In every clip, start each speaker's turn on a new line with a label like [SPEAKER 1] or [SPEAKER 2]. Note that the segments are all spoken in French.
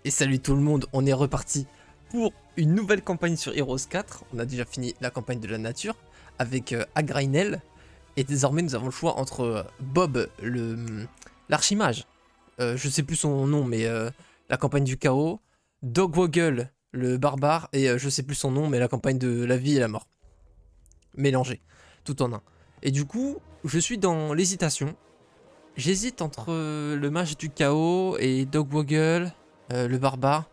[SPEAKER 1] Et salut tout le monde, on est reparti pour une nouvelle campagne sur Heroes 4. On a déjà fini la campagne de la nature avec Agrainel. Et désormais nous avons le choix entre Bob, l'archimage, je sais plus son nom mais la campagne du chaos, Dogwoggle, le barbare, et je sais plus son nom mais la campagne de la vie et la mort. Mélangé, tout en un. Et du coup, je suis dans l'hésitation. J'hésite entre le mage du chaos et Dogwoggle, le barbare.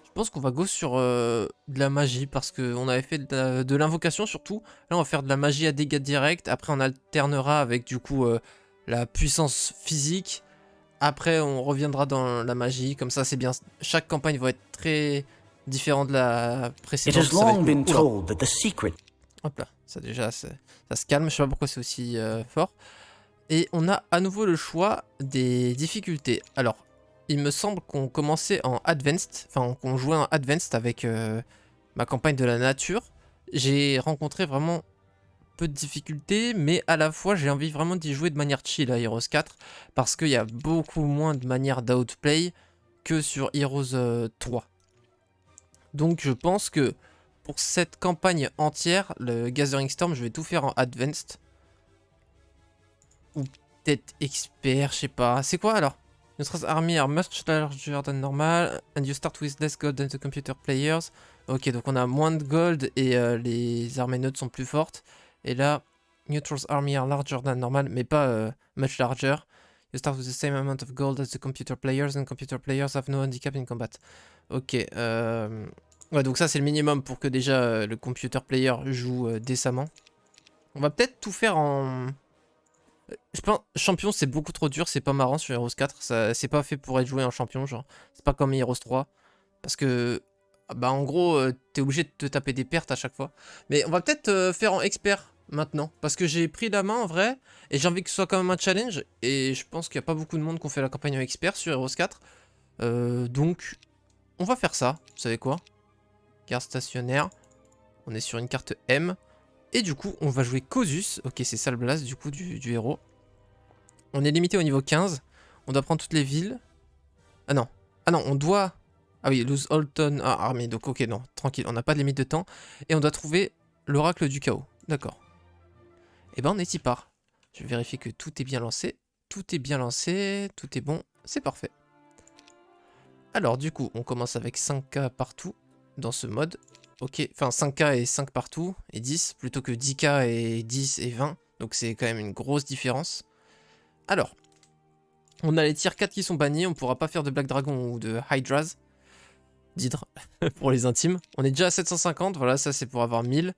[SPEAKER 1] Je pense qu'on va go sur de la magie parce qu'on avait fait de l'invocation surtout. Là on va faire de la magie à dégâts directs. Après on alternera avec du coup la puissance physique. Après on reviendra dans la magie. Comme ça c'est bien. Chaque campagne va être très différente de la précédente. Ça va être cool. Hop là, ça déjà ça se calme. Je sais pas pourquoi c'est aussi fort. Et on a à nouveau le choix des difficultés. Alors, il me semble qu'on commençait en Advanced, enfin qu'on jouait en Advanced avec ma campagne de la nature. J'ai rencontré vraiment peu de difficultés, mais à la fois j'ai envie vraiment d'y jouer de manière chill à Heroes 4, parce qu'il y a beaucoup moins de manières d'outplay que sur Heroes 3. Donc je pense que pour cette campagne entière, le Gathering Storm, je vais tout faire en Advanced. Ou peut-être expert, je sais pas. C'est quoi alors? Notre army are much larger than normal and you start with less gold than the computer players. Ok, donc on a moins de gold et les armées neutres sont plus fortes. Et là, neutrals army are larger than normal, mais pas much larger. You start with the same amount of gold as the computer players and computer players have no handicap in combat. Ok, ouais, donc ça c'est le minimum pour que déjà le computer player joue décemment. On va peut-être tout faire en... Je pense champion c'est beaucoup trop dur, c'est pas marrant sur Heroes 4, c'est pas fait pour être joué en champion, genre c'est pas comme Heroes 3 parce que bah en gros t'es obligé de te taper des pertes à chaque fois. Mais on va peut-être faire en expert maintenant parce que j'ai pris la main en vrai et j'ai envie que ce soit quand même un challenge et je pense qu'il y a pas beaucoup de monde qui ont fait la campagne en expert sur Heroes 4. Donc on va faire ça, vous savez quoi? Garde stationnaire, on est sur une carte M. Et du coup, on va jouer Kozus. Ok, c'est ça le blast du coup du héros. On est limité au niveau 15. On doit prendre toutes les villes. Ah non. Ah non, on doit... Ah oui, lose Alton army. Donc ok, non, tranquille. On n'a pas de limite de temps. Et on doit trouver l'oracle du chaos. D'accord. Et ben on est y part. Je vais vérifier que tout est bien lancé. Tout est bien lancé. Tout est bon. C'est parfait. Alors du coup, on commence avec 5K partout dans ce mode. Ok, enfin 5K et 5 partout, et 10, plutôt que 10K et 10 et 20. Donc c'est quand même une grosse différence. Alors, on a les tiers 4 qui sont bannis, on pourra pas faire de Black Dragon ou de Hydras. d'Hydre, pour les intimes. On est déjà à 750, voilà, ça c'est pour avoir 1000.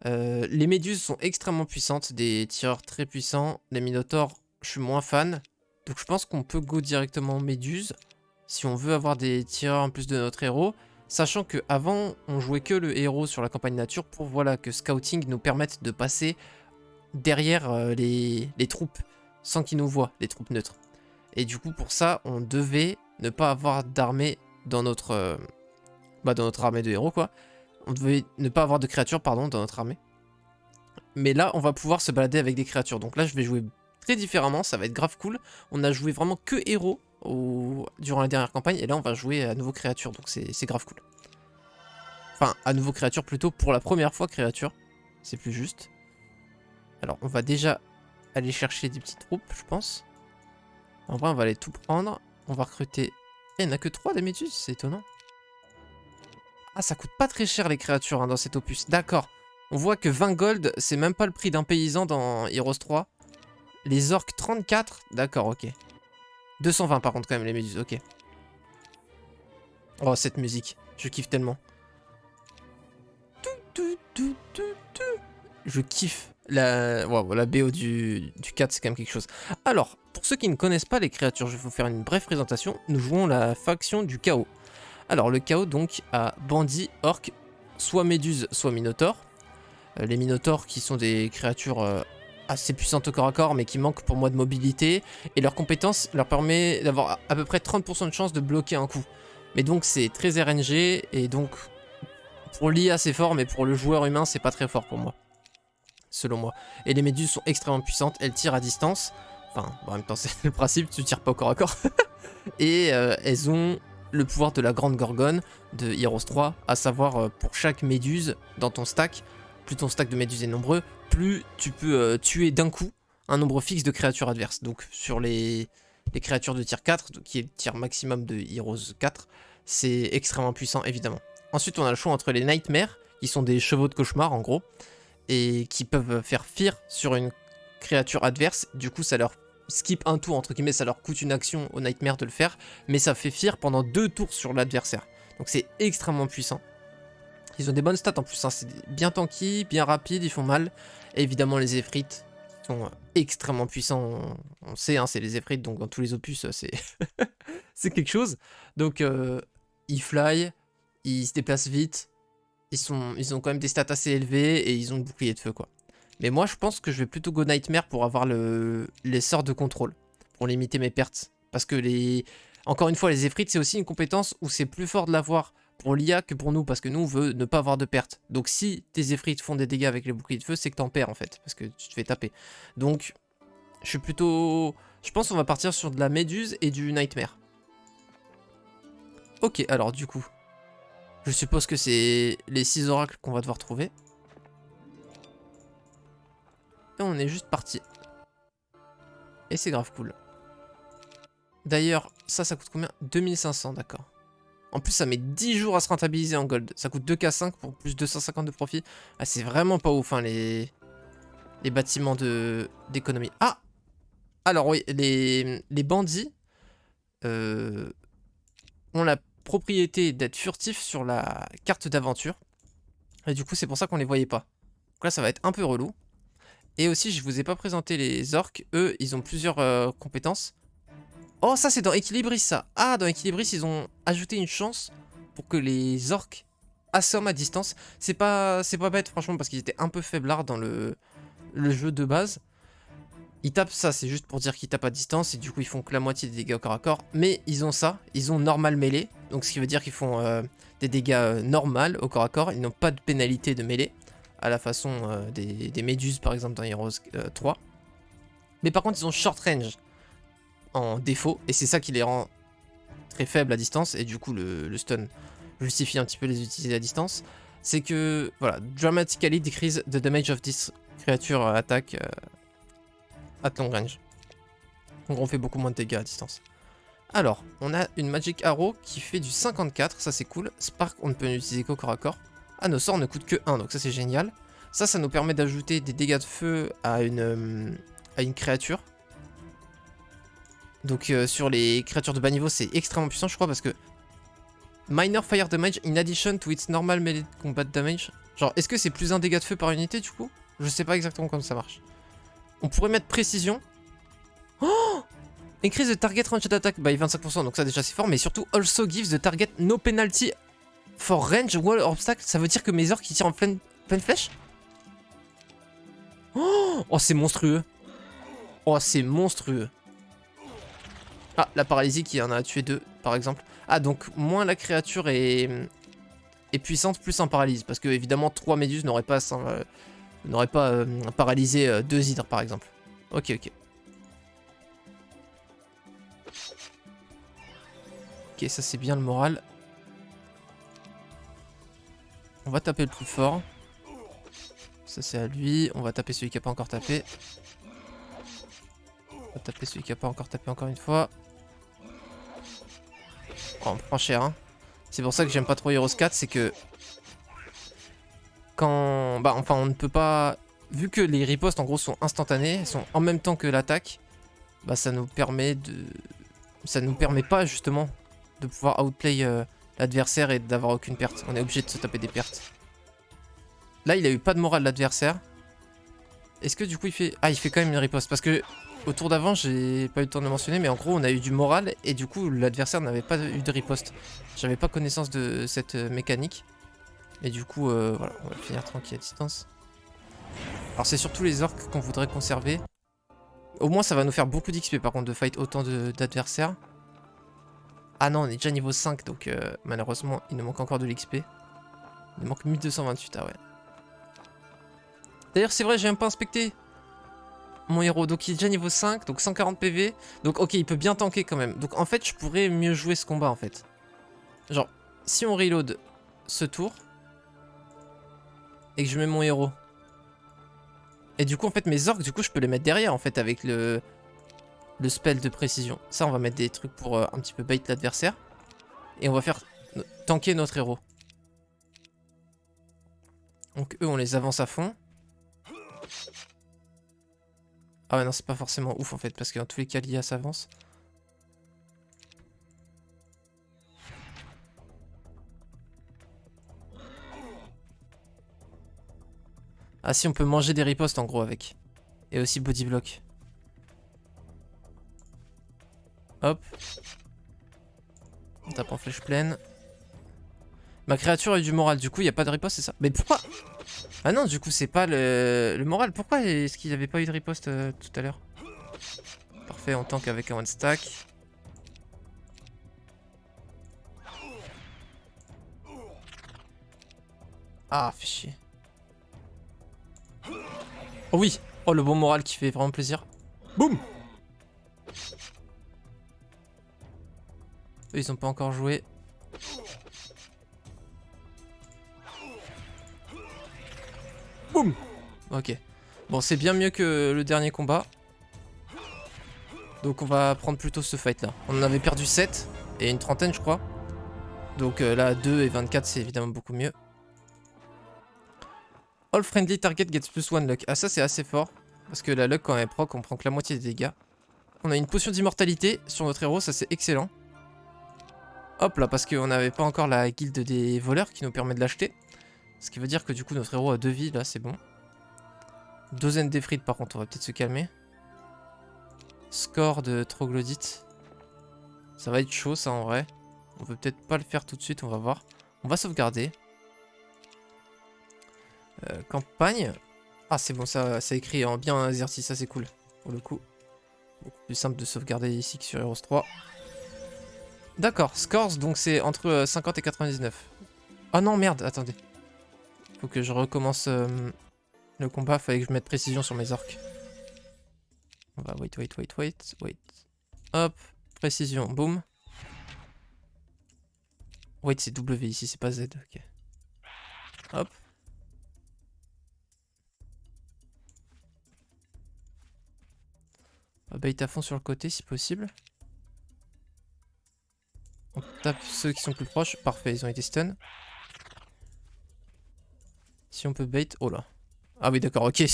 [SPEAKER 1] Les méduses sont extrêmement puissantes, des tireurs très puissants. Les minotaures, je suis moins fan. Donc je pense qu'on peut go directement méduse, si on veut avoir des tireurs en plus de notre héros. Sachant que avant on jouait que le héros sur la campagne nature pour voilà que scouting nous permette de passer derrière les troupes sans qu'ils nous voient, les troupes neutres. Et du coup pour ça on devait ne pas avoir d'armée dans notre dans notre armée de héros quoi. On devait ne pas avoir de créatures pardon dans notre armée. Mais là on va pouvoir se balader avec des créatures. Donc là je vais jouer très différemment, ça va être grave cool. On a joué vraiment que héros durant la dernière campagne et là on va jouer à nouveau créature, donc c'est grave cool. Enfin à nouveau créature plutôt, pour la première fois créature, c'est plus juste. Alors on va déjà aller chercher des petites troupes je pense. En vrai on va aller tout prendre, on va recruter... il n'y en a que 3 des méduses, c'est étonnant. Ah ça coûte pas très cher les créatures hein, dans cet opus, d'accord. On voit que 20 gold c'est même pas le prix d'un paysan dans Heroes 3. Les orques 34, d'accord ok. 220 par contre quand même les méduses, ok. Oh cette musique, je kiffe tellement. Je kiffe la, wow, la BO du 4, c'est quand même quelque chose. Alors, pour ceux qui ne connaissent pas les créatures, je vais vous faire une brève présentation. Nous jouons la faction du chaos. Alors le chaos donc a bandit, orc, soit méduse, soit minotaure. Les minotaures qui sont des créatures... assez puissantes au corps à corps mais qui manquent pour moi de mobilité et leur compétence leur permet d'avoir à peu près 30% de chance de bloquer un coup. Mais donc c'est très RNG et donc pour l'IA c'est fort mais pour le joueur humain c'est pas très fort pour moi. Selon moi. Et les méduses sont extrêmement puissantes, elles tirent à distance. Enfin bon, en même temps c'est le principe, tu tires pas au corps à corps. Et elles ont le pouvoir de la grande gorgone de Heroes 3, à savoir pour chaque méduse dans ton stack, plus ton stack de méduses est nombreux, plus tu peux tuer d'un coup un nombre fixe de créatures adverses. Donc sur les créatures de tier 4, qui est le tier maximum de Heroes 4, c'est extrêmement puissant évidemment. Ensuite on a le choix entre les Nightmares, qui sont des chevaux de cauchemar en gros, et qui peuvent faire fear sur une créature adverse, du coup ça leur skip un tour entre guillemets, ça leur coûte une action au Nightmare de le faire, mais ça fait fear pendant 2 tours sur l'adversaire. Donc c'est extrêmement puissant. Ils ont des bonnes stats en plus, hein. C'est bien tanky, bien rapide, ils font mal. Et évidemment les Efrites sont extrêmement puissants, on sait, hein, c'est les Efrites, donc dans tous les opus c'est c'est quelque chose. Donc ils fly, ils se déplacent vite, ils ont quand même des stats assez élevés et ils ont le bouclier de feu quoi. Mais moi je pense que je vais plutôt go Nightmare pour avoir les sorts de contrôle, pour limiter mes pertes. Parce que encore une fois, les Efrites c'est aussi une compétence où c'est plus fort de l'avoir pour l'IA que pour nous, parce que nous on veut ne pas avoir de pertes. Donc si tes Efrites font des dégâts avec les boucliers de feu, c'est que t'en perds en fait, parce que tu te fais taper. Donc je suis plutôt... Je pense qu'on va partir sur de la Méduse et du Nightmare. Ok, alors du coup, je suppose que c'est les 6 oracles qu'on va devoir trouver. Et on est juste parti. Et c'est grave cool. D'ailleurs, ça coûte combien? 2500, d'accord. En plus, ça met 10 jours à se rentabiliser en gold. Ça coûte 2k5 pour plus 250 de profit. Ah, c'est vraiment pas ouf, hein, les bâtiments d'économie. Ah! Alors oui, les bandits ont la propriété d'être furtifs sur la carte d'aventure. Et du coup, c'est pour ça qu'on les voyait pas. Donc là, ça va être un peu relou. Et aussi, je vous ai pas présenté les orques. Eux, ils ont plusieurs compétences. Oh, ça, c'est dans Equilibris, ça. Ah, dans Equilibris, ils ont ajouté une chance pour que les orques assomment à distance. C'est pas bête, franchement, parce qu'ils étaient un peu faiblards dans le jeu de base. Ils tapent ça, c'est juste pour dire qu'ils tapent à distance. Et du coup, ils font que la moitié des dégâts au corps à corps. Mais ils ont ça. Ils ont normal mêlée. Donc, ce qui veut dire qu'ils font des dégâts normaux au corps à corps. Ils n'ont pas de pénalité de mêlée. À la façon des méduses par exemple dans Heroes 3. Mais par contre ils ont short range en défaut et c'est ça qui les rend très faibles à distance et du coup le stun justifie un petit peu les utiliser à distance. C'est que voilà, dramatically decrease the damage of this creature attack at long range. Donc on fait beaucoup moins de dégâts à distance. Alors on a une Magic Arrow qui fait du 54, ça c'est cool. Spark on ne peut l'utiliser qu'au corps à corps. Ah, nos sorts ne coûtent que 1, donc ça c'est génial. Ça nous permet d'ajouter des dégâts de feu à une créature. Donc sur les créatures de bas niveau, c'est extrêmement puissant, je crois, parce que... Minor Fire Damage in addition to its normal melee combat damage. Genre, est-ce que c'est plus un dégât de feu par unité, du coup? Je sais pas exactement comment ça marche. On pourrait mettre précision. Oh! Increase the target range d'attaque by 25%, donc ça déjà c'est fort, mais surtout also gives the target no penalty for range wall or obstacle. Ça veut dire que mes orques qui tirent en pleine flèche? Oh, c'est monstrueux. Oh, c'est monstrueux. Ah, la paralysie qui en a tué 2, par exemple. Ah, donc moins la créature est puissante, plus en paralyse. Parce que, évidemment, 3 méduses n'auraient pas, paralysé 2 hydres, par exemple. Ok, ok. Ok, ça c'est bien le moral. On va taper le plus fort. Ça c'est à lui. On va taper celui qui n'a pas encore tapé. On va taper celui qui n'a pas encore tapé encore une fois. Oh, on prend cher, hein. C'est pour ça que j'aime pas trop Heroes 4, c'est que... Quand... Bah, enfin, on ne peut pas... Vu que les ripostes, en gros, sont instantanées, sont en même temps que l'attaque, bah, ça nous permet de... Ça nous permet pas, justement, de pouvoir outplay l'adversaire et d'avoir aucune perte. On est obligé de se taper des pertes. Là, il a eu pas de morale l'adversaire. Est-ce que du coup il fait... Ah, il fait quand même une riposte. Parce que au tour d'avant, j'ai pas eu le temps de le mentionner, mais en gros, on a eu du moral et du coup, l'adversaire n'avait pas eu de riposte. J'avais pas connaissance de cette mécanique. Et du coup, voilà, on va finir tranquille à distance. Alors, c'est surtout les orques qu'on voudrait conserver. Au moins, ça va nous faire beaucoup d'XP par contre de fight autant d'adversaires. Ah non, on est déjà niveau 5, donc malheureusement, il nous manque encore de l'XP. Il nous manque 1228, ah ouais. D'ailleurs, c'est vrai, j'ai même pas inspecté mon héros. Donc, il est déjà niveau 5, donc 140 PV. Donc, ok, il peut bien tanker quand même. Donc, en fait, je pourrais mieux jouer ce combat, en fait. Genre, si on reload ce tour et que je mets mon héros. Et du coup, en fait, mes orques, du coup, je peux les mettre derrière, en fait, avec le spell de précision. Ça, on va mettre des trucs pour un petit peu bait l'adversaire. Et on va faire tanker notre héros. Donc eux, on les avance à fond. Ah ouais, non, c'est pas forcément ouf, en fait, parce que dans tous les cas, l'IA s'avance. Ah si, on peut manger des ripostes, en gros, avec. Et aussi body block. Hop. On tape en flèche pleine. Ma créature a eu du moral, du coup, il n'y a pas de riposte, c'est ça? Mais pourquoi? Ah non, du coup, c'est pas le moral. Pourquoi est-ce qu'il n'y avait pas eu de riposte tout à l'heure? Parfait, on tank avec un one stack. Ah, fait chier. Oh oui! Oh, le bon moral qui fait vraiment plaisir. Boum! Eux, ils ont pas encore joué. Boum! Ok. Bon, c'est bien mieux que le dernier combat. Donc on va prendre plutôt ce fight là. On en avait perdu 7 et une trentaine je crois. Donc là 2 et 24 c'est évidemment beaucoup mieux. All friendly target gets plus 1 luck. Ah ça c'est assez fort. Parce que la luck quand elle proc on prend que la moitié des dégâts. On a une potion d'immortalité sur notre héros, ça c'est excellent. Hop là, parce qu'on n'avait pas encore la guilde des voleurs qui nous permet de l'acheter. Ce qui veut dire que du coup notre héros a 2 vies là, c'est bon. Douzaine d'Efrit par contre, on va peut-être se calmer. Score de troglodyte. Ça va être chaud ça en vrai. On peut peut-être pas le faire tout de suite, on va voir. On va sauvegarder. Campagne. Ah c'est bon, ça écrit en bien exercice, ça c'est cool. Pour le coup. Beaucoup plus simple de sauvegarder ici que sur Heroes 3. D'accord, scores, donc c'est entre 50 et 99. Oh non, merde, attendez. Faut que je recommence le combat, fallait que je mette précision sur mes orques. On va wait. Hop, précision, boum. Wait, c'est W ici, c'est pas Z, ok. Hop. On va bait à fond sur le côté si possible. On tape ceux qui sont plus proches. Parfait, ils ont été stun. Si on peut bait... Oh là. Ah oui, d'accord, ok.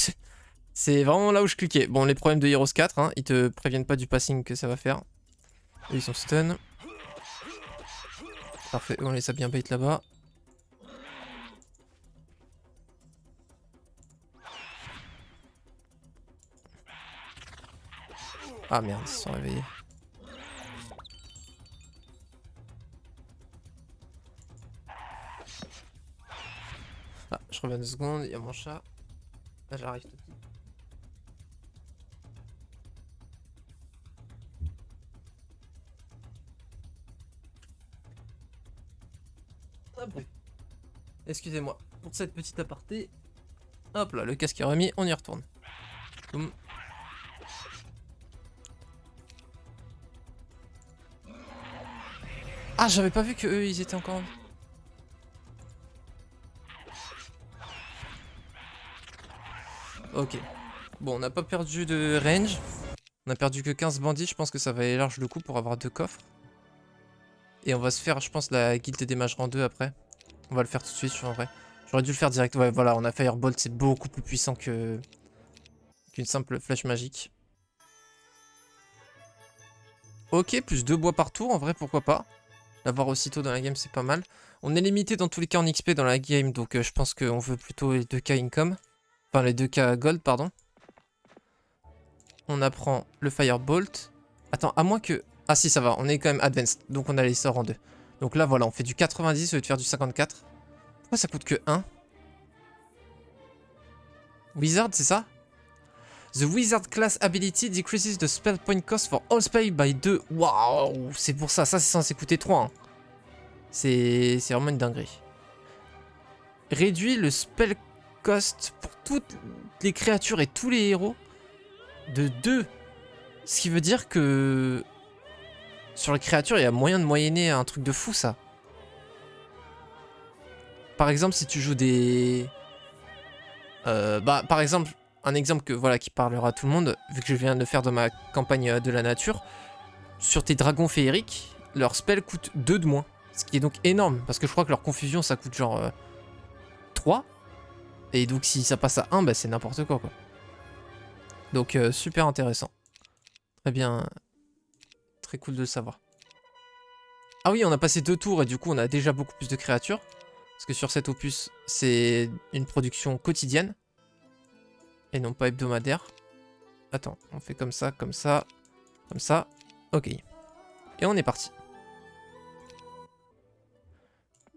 [SPEAKER 1] C'est vraiment là où je cliquais. Bon, les problèmes de Heroes 4, hein, ils te préviennent pas du passing que ça va faire. Eux, ils sont stun. Parfait, on les a bien bait là-bas. Ah merde, ils se sont réveillés. Ah, je reviens 2 secondes, il y a mon chat. Là, j'arrive tout de suite. Excusez-moi pour cette petite aparté. Hop là, le casque est remis, on y retourne. Boum. Ah, j'avais pas vu que eux ils étaient encore en vie. Ok. Bon, on n'a pas perdu de range. On a perdu que 15 bandits, je pense que ça va aller large le coup pour avoir 2 coffres. Et on va se faire, je pense, la guilde des mages rang 2 après. On va le faire tout de suite, en vrai. J'aurais dû le faire direct. Ouais, voilà, on a Firebolt, c'est beaucoup plus puissant qu'une simple flèche magique. Ok, plus 2 bois par tour, en vrai, pourquoi pas. L'avoir aussitôt dans la game, c'est pas mal. On est limité dans tous les cas en XP dans la game, donc je pense qu'on veut plutôt les 2K income. Enfin, les 2K gold, pardon. On apprend le Firebolt. Attends, à moins que... Ah si, ça va, on est quand même advanced, donc on a les sorts en 2. Donc là, voilà, on fait du 90 au lieu de faire du 54. Pourquoi ça coûte que 1? Wizard, c'est ça? The Wizard class ability decreases the spell point cost for all spells by 2. Waouh, c'est pour ça, ça c'est censé coûter 3. Hein. C'est vraiment une dinguerie. Réduit le spell cost pour toutes les créatures et tous les héros de 2. Ce qui veut dire que sur les créatures, il y a moyen de moyenner un truc de fou, ça. par exemple, si tu joues des... par exemple, un exemple que, voilà, qui parlera à tout le monde, vu que je viens de le faire dans ma campagne de la nature, sur tes dragons féeriques, leur spell coûte 2 de moins. Ce qui est donc énorme, parce que je crois que leur confusion, ça coûte genre 3. Et donc si ça passe à 1, bah c'est n'importe quoi. Donc super intéressant. Très bien. Très cool de le savoir. Ah oui, on a passé 2 tours et du coup on a déjà beaucoup plus de créatures. Parce que sur cet opus, c'est une production quotidienne. Et non pas hebdomadaire. Attends, on fait comme ça, comme ça, comme ça. Ok. Et on est parti.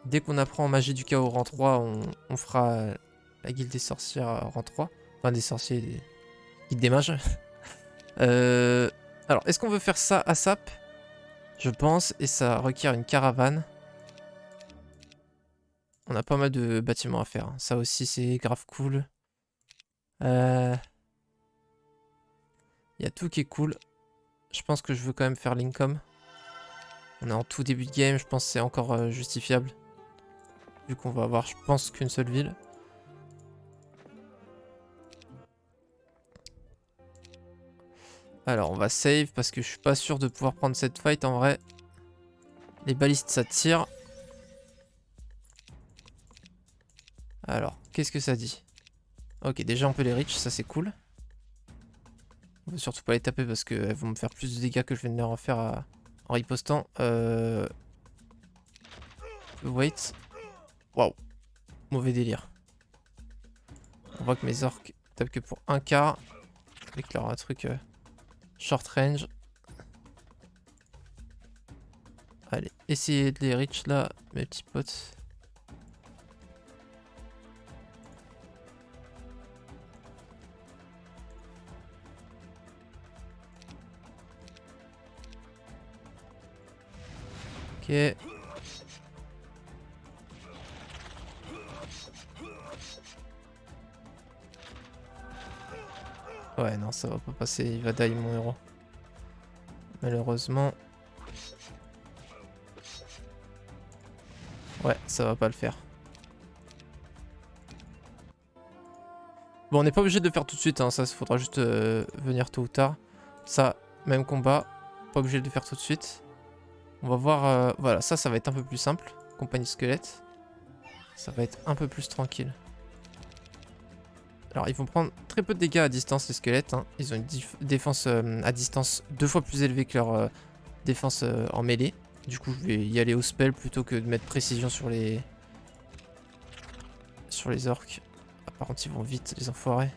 [SPEAKER 1] Dès qu'on apprend magie du chaos rang 3, on fera la guilde des sorcières rang 3. Enfin des sorciers, des guildes des mages. Alors, est-ce qu'on veut faire ça à SAP? Je pense, et ça requiert une caravane. On a pas mal de bâtiments à faire. Ça aussi, c'est grave cool. Il y a tout qui est cool. Je pense que je veux quand même faire l'Income. On est en tout début de game, je pense que c'est encore justifiable. Vu qu'on va avoir, je pense, qu'une seule ville. Alors, on va save parce que je suis pas sûr de pouvoir prendre cette fight en vrai. Les balistes, ça tire. Alors, qu'est-ce que ça dit? Ok, déjà on peut les reach, ça c'est cool. On va surtout pas les taper parce qu'elles vont me faire plus de dégâts que je viens de leur faire en ripostant. Wait. Waouh. Mauvais délire. On voit que mes orques tapent que pour un quart. Avec leur truc short range. Allez, essayez de les reach là, mes petits potes. Ok. Ouais, non, ça va pas passer. Il va die, mon héros. Malheureusement. Ouais, ça va pas le faire. Bon, on n'est pas obligé de le faire tout de suite, hein. Ça, il faudra juste venir tôt ou tard. Ça, même combat. Pas obligé de le faire tout de suite. On va voir... voilà, ça va être un peu plus simple. Compagnie squelette. Ça va être un peu plus tranquille. Alors, ils vont prendre très peu de dégâts à distance, les squelettes. Hein. Ils ont une défense à distance 2 fois plus élevée que leur défense en mêlée. Du coup, je vais y aller au spell plutôt que de mettre précision sur les... orques. Ah, par contre, ils vont vite, les enfoirés.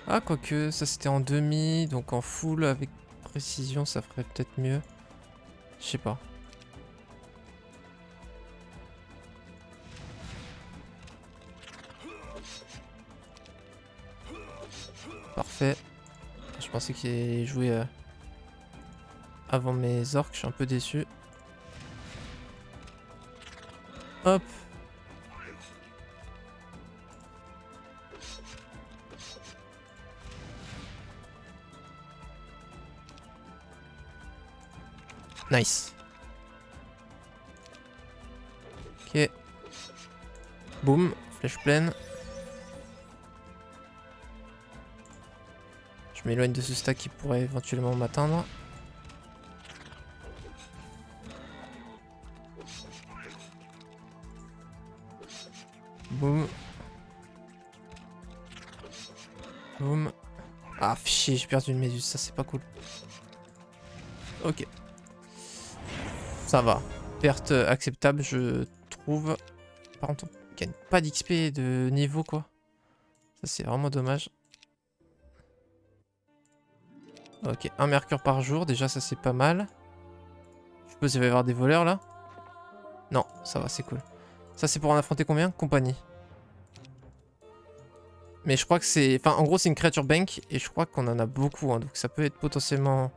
[SPEAKER 1] Ah, quoique, ça c'était en demi, donc en full avec précision, ça ferait peut-être mieux. Je sais pas. Parfait. Je pensais qu'il allait jouer avant mes orques, je suis un peu déçu. Hop. Nice. Ok. Boum, flèche pleine. Je m'éloigne de ce stack qui pourrait éventuellement m'atteindre. Boum. Boum. Ah, chier, j'ai perdu une méduse, ça c'est pas cool. Ok. Ça va. Perte acceptable, je trouve. Par contre, on gagne pas d'XP de niveau, quoi. Ça, c'est vraiment dommage. Ok, un mercure par jour. Déjà, ça, c'est pas mal. Je suppose qu'il va y avoir des voleurs, là. Non, ça va, c'est cool. Ça, c'est pour en affronter combien? Compagnie. Mais je crois que c'est... Enfin, en gros, c'est une créature bank. Et je crois qu'on en a beaucoup. Hein, donc, ça peut être potentiellement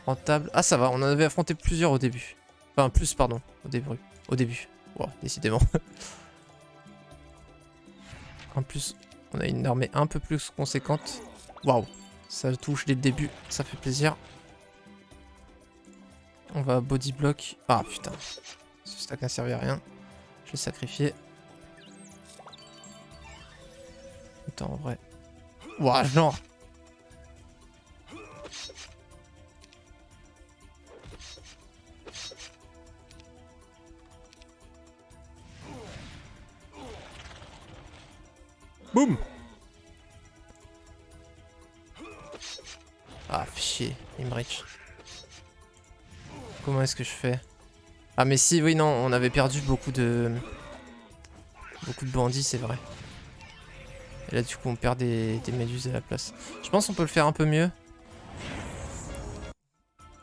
[SPEAKER 1] rentable. Ah, ça va. On en avait affronté plusieurs au début. Enfin, plus, pardon. Au début. Au début. Wow, décidément. En plus, on a une armée un peu plus conséquente. Waouh, ça touche dès le début, ça fait plaisir. On va body block. Ah putain. Ce stack n'a servi à rien. Je l'ai sacrifié. Attends, en vrai. Ouah, genre. Boum. Ah, fais chier. Il me reach. Comment est-ce que je fais? Ah mais si, oui, non, on avait perdu beaucoup de bandits, c'est vrai. Et là, du coup, on perd des méduses à la place. Je pense qu'on peut le faire un peu mieux.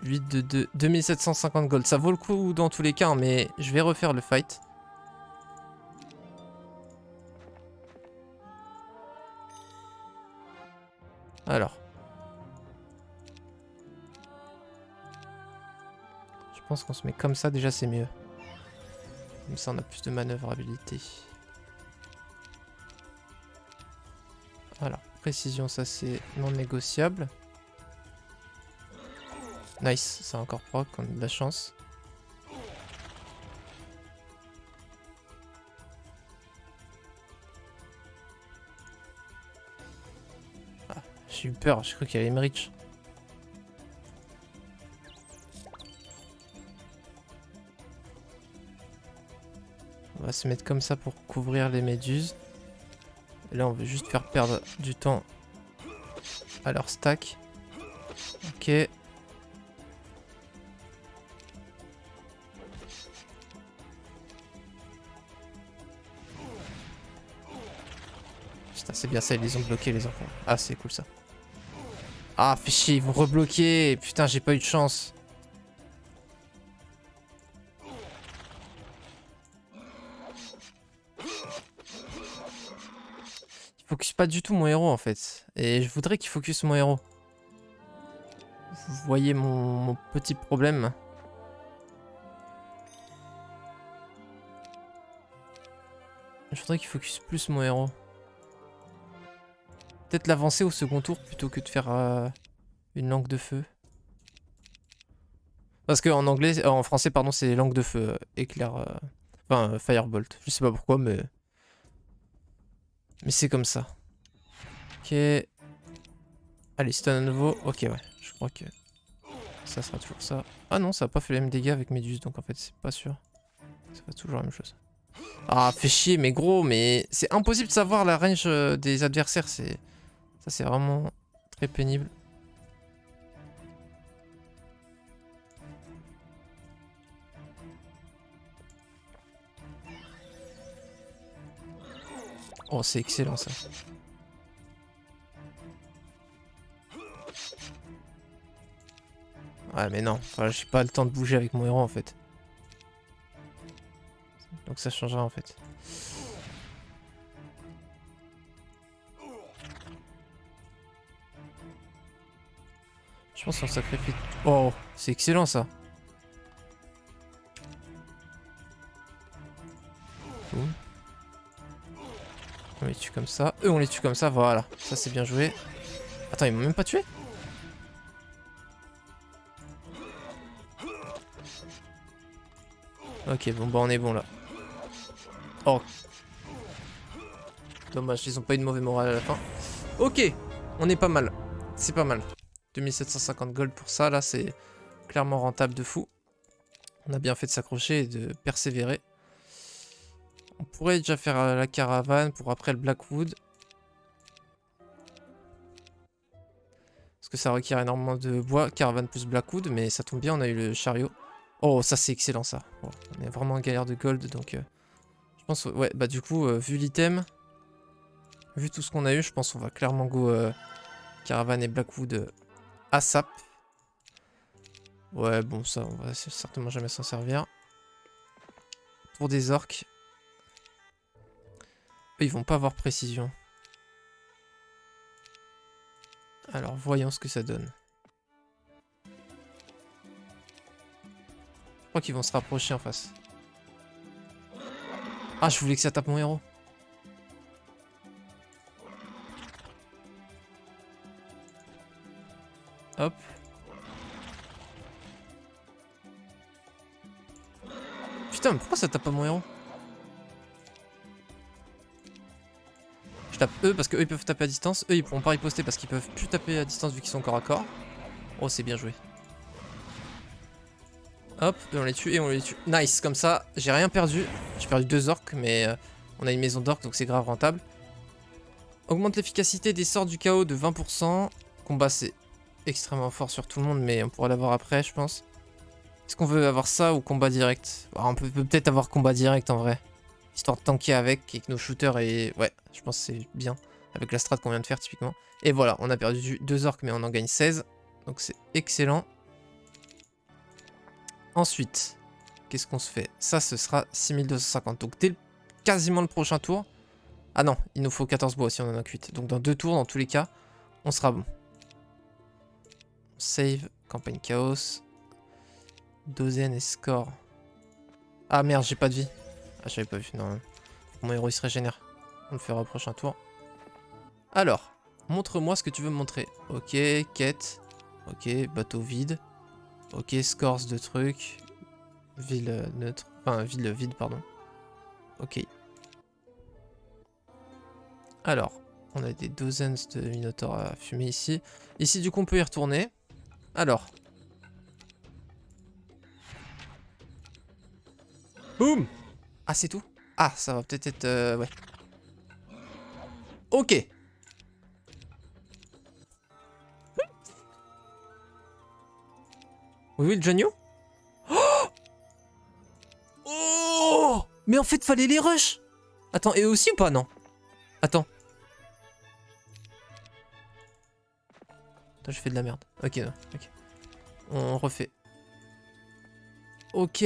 [SPEAKER 1] 8 de 2, 2750 gold. Ça vaut le coup dans tous les cas, hein, mais je vais refaire le fight. Alors. Je pense qu'on se met comme ça, déjà c'est mieux. Comme ça on a plus de manœuvrabilité. Alors, précision, ça c'est non négociable. Nice, c'est encore proc, on a de la chance. Ah, j'ai eu peur, j'ai cru qu'il allait me reach. On va se mettre comme ça pour couvrir les méduses. Et là on veut juste faire perdre du temps à leur stack. Ok. Putain, c'est bien ça, ils les ont bloqués les enfants. Ah, c'est cool ça. Ah, fais chier, ils vont rebloquer. Putain, j'ai pas eu de chance. Il focus pas du tout mon héros en fait. Et je voudrais qu'il focus mon héros. Vous voyez mon petit problème. Je voudrais qu'il focus plus mon héros. Peut-être l'avancer au second tour plutôt que de faire une langue de feu. Parce qu'en anglais, en français, pardon, c'est langue de feu, éclair, enfin firebolt. Je sais pas pourquoi, mais c'est comme ça. Ok. Allez, stun à nouveau. Ok, ouais. Je crois que ça sera toujours ça. Ah non, ça a pas fait les mêmes dégâts avec Méduse, donc en fait, c'est pas sûr. Ça va toujours la même chose. Ah, fait chier, mais gros, mais c'est impossible de savoir la range des adversaires. Ça, c'est vraiment très pénible. Oh, c'est excellent ça. Ouais, mais non, enfin, j'ai pas le temps de bouger avec mon héros en fait. Donc ça changera en fait. Je pense qu'on sacrifie. Oh, c'est excellent ça. Boum. On les tue comme ça. Eux, on les tue comme ça. Voilà. Ça, c'est bien joué. Attends, ils m'ont même pas tué? Ok, bon, bah, on est bon là. Oh. Dommage, ils ont pas eu de mauvais moral à la fin. Ok, on est pas mal. C'est pas mal. 2750 gold pour ça. Là, c'est clairement rentable de fou. On a bien fait de s'accrocher et de persévérer. On pourrait déjà faire la caravane pour après le Blackwood. Parce que ça requiert énormément de bois. Caravane plus Blackwood, mais ça tombe bien, on a eu le chariot. Oh, ça c'est excellent ça. Bon, on est vraiment en galère de gold, donc je pense, ouais, bah du coup, vu l'item, vu tout ce qu'on a eu, je pense qu'on va clairement go caravane et Blackwood ASAP. Ouais, bon, ça, on va certainement jamais s'en servir. Pour des orques. Eux, ils vont pas avoir précision. Alors, voyons ce que ça donne. Je crois qu'ils vont se rapprocher en face. Ah, je voulais que ça tape mon héros. Hop. Putain, mais pourquoi ça tape pas mon héros? Je tape eux parce qu'eux ils peuvent taper à distance. Eux ils pourront pas riposter parce qu'ils peuvent plus taper à distance vu qu'ils sont corps à corps. Oh, c'est bien joué. Hop, on les tue et on les tue. Nice, comme ça, j'ai rien perdu. J'ai perdu 2 orques, mais on a une maison d'orques donc c'est grave rentable. Augmente l'efficacité des sorts du chaos de 20%. Combat, c'est extrêmement fort sur tout le monde, mais on pourra l'avoir après, je pense. Est-ce qu'on veut avoir ça ou combat direct? On peut peut-être avoir combat direct en vrai. Histoire de tanker avec nos shooters et... Ouais, je pense que c'est bien. Avec la strat qu'on vient de faire typiquement. Et voilà, on a perdu 2 orques mais on en gagne 16. Donc c'est excellent. Ensuite, qu'est-ce qu'on se fait? Ça, ce sera 6250. Donc dès quasiment le prochain tour... Ah non, il nous faut 14 bois si on en a 8. Donc dans 2 tours, dans tous les cas, on sera bon. Save, campagne chaos. Dozen et score. Ah merde, j'ai pas de vie. Ah, j'avais pas vu, non. Mon héros il se régénère. On le fera au prochain tour. Alors, montre-moi ce que tu veux me montrer. Ok, quête. Ok, bateau vide. Ok, scores de trucs. Ville neutre. Enfin, ville vide, pardon. Ok. Alors, on a des dozens de minotaures à fumer ici. Ici, du coup, on peut y retourner. Alors. Boum! Ah, c'est tout? Ah, ça va peut-être être... ouais. Ok. Oui, oui, le Janio? Oh! Mais en fait, fallait les rush! Attends, et eux aussi ou pas? Non. Attends. Attends, je fais de la merde. Ok, non. Ok. On refait. Ok.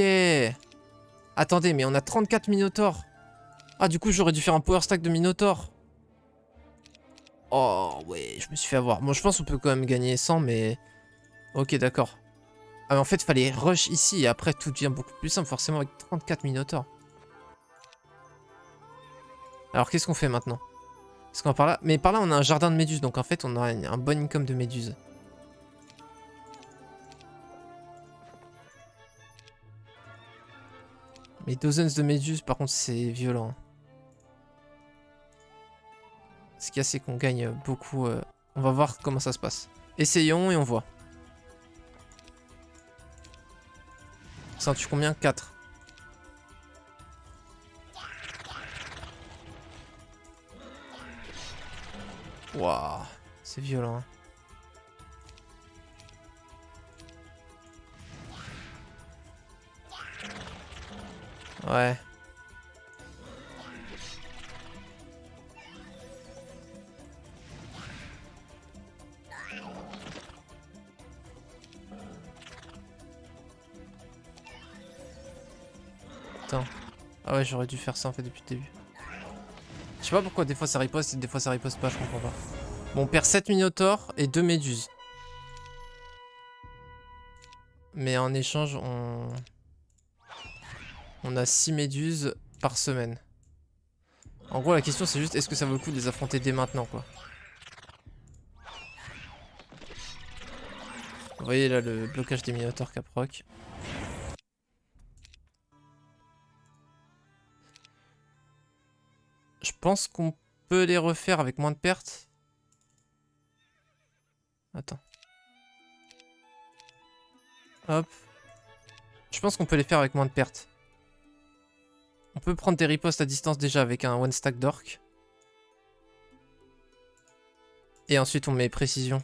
[SPEAKER 1] Attendez, mais on a 34 Minotaurs. Ah, du coup, j'aurais dû faire un power stack de Minotaur. Oh, ouais, je me suis fait avoir. Bon, je pense qu'on peut quand même gagner 100, mais... Ok, d'accord. Ah, mais en fait, il fallait rush ici, et après, tout devient beaucoup plus simple, forcément, avec 34 Minotaurs. Alors, qu'est-ce qu'on fait maintenant? Est-ce qu'on va par là? Mais par là, on a un jardin de méduses, donc en fait, on a un bon income de méduses. Mais dozens de méduses, par contre, c'est violent. Ce qu'il y a, c'est qu'on gagne beaucoup. On va voir comment ça se passe. Essayons et on voit. Ça en tue combien? 4. Waouh, c'est violent. Ouais. Attends. Ah ouais, j'aurais dû faire ça en fait depuis le début. Je sais pas pourquoi des fois ça riposte et des fois ça riposte pas, je comprends pas. Bon, on perd 7 minotaures et 2 méduses. Mais en échange, on a 6 méduses par semaine. En gros, la question c'est juste est-ce que ça vaut le coup de les affronter dès maintenant, quoi. Vous voyez là le blocage des minotaures caproc. Je pense qu'on peut les refaire avec moins de pertes. Attends. Hop. Je pense qu'on peut les faire avec moins de pertes. On peut prendre des ripostes à distance déjà avec un one stack d'orc. Et ensuite on met précision.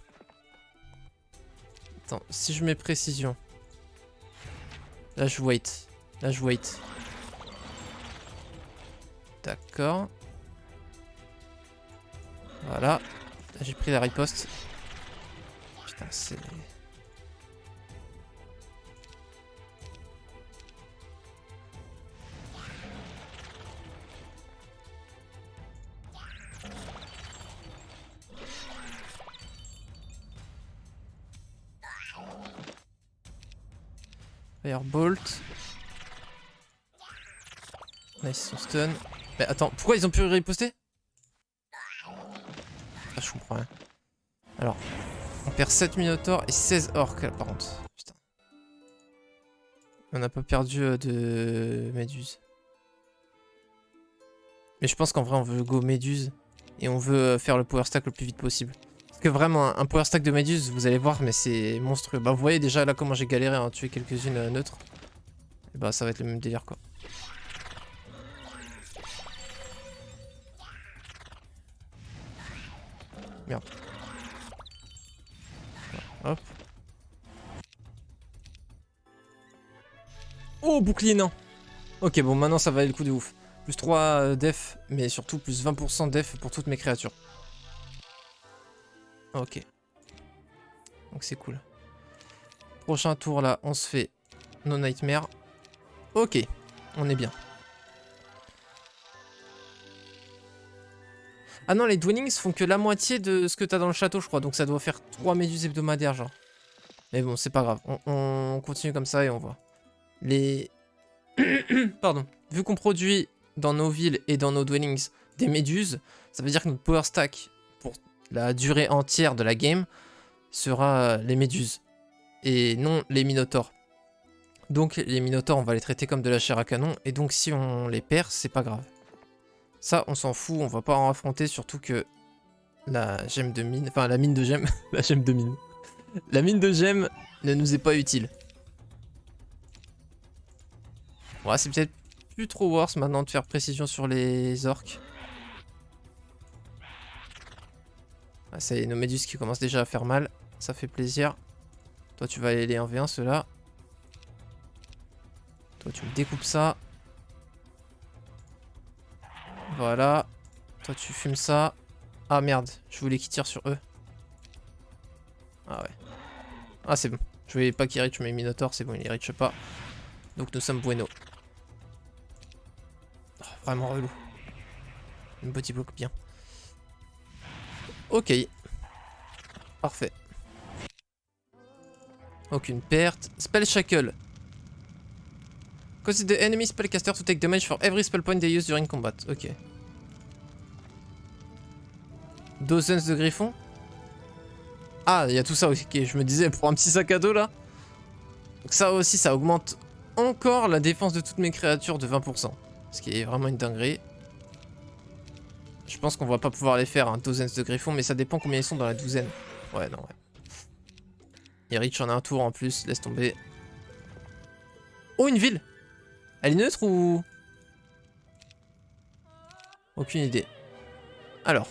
[SPEAKER 1] Attends, si je mets précision. Là je wait. Là je wait. D'accord. Voilà. Là j'ai pris la riposte. Putain, c'est... Firebolt. Nice, son stun. Mais attends, pourquoi ils ont pu riposter? Ah, je comprends rien. Alors, on perd 7 minotaures et 16 orques là par contre. Putain. On n'a pas perdu de Méduse. Mais je pense qu'en vrai, on veut go Méduse. Et on veut faire le power stack le plus vite possible. Parce que vraiment, un power stack de Méduse, vous allez voir, mais c'est monstrueux. Bah, vous voyez déjà là comment j'ai galéré à en tuer quelques-unes neutres. Et bah, ça va être le même délire, quoi. Merde. Hop. Oh, bouclier nain. Ok, bon, maintenant ça valait le coup de ouf. Plus 3 def, mais surtout plus 20% def pour toutes mes créatures. Ok. Donc c'est cool. Prochain tour là, on se fait nos nightmares. Ok, on est bien. Ah non, les dwellings font que la moitié de ce que t'as dans le château, je crois. Donc ça doit faire 3 méduses hebdomadaires, genre. Mais bon, c'est pas grave. On continue comme ça et on voit. Les... Pardon. Vu qu'on produit dans nos villes et dans nos dwellings des méduses, ça veut dire que notre power stack pour la durée entière de la game sera les méduses. Et non les minotaures. Donc les minotaures, on va les traiter comme de la chair à canon. Et donc si on les perd, c'est pas grave. Ça, on s'en fout, on va pas en affronter, surtout que la gemme de mine... Enfin, la mine de gemme... la gemme de mine. La mine de gemme ne nous est pas utile. Ouais, c'est peut-être plus trop worse maintenant de faire précision sur les orques. Ah, ça y est, nos méduses qui commencent déjà à faire mal. Ça fait plaisir. Toi, tu vas aller les 1v1, ceux-là. Toi, tu me découpes ça. Voilà. Toi, tu fumes ça. Ah, merde. Je voulais qu'ils tirent sur eux. Ah ouais. Ah, c'est bon. Je voulais pas qu'ils reach mes minotaures. C'est bon, ils reach pas. Donc, nous sommes bueno. Oh, vraiment relou. Une body block bien. Ok. Parfait. Aucune perte. Spell Shackle. Cause the enemy spellcaster to take damage for every spell point they use during combat. Ok. Dozens de griffons. Ah, il y a tout ça aussi. Ok, je me disais, pour un petit sac à dos là. Donc ça aussi, ça augmente encore la défense de toutes mes créatures de 20%. Ce qui est vraiment une dinguerie. Je pense qu'on va pas pouvoir les faire, un dozens de griffons, mais ça dépend combien ils sont dans la douzaine. Ouais, non, ouais. Et Rich en a un tour en plus, laisse tomber. Oh, une ville! Elle est neutre ou... Aucune idée. Alors.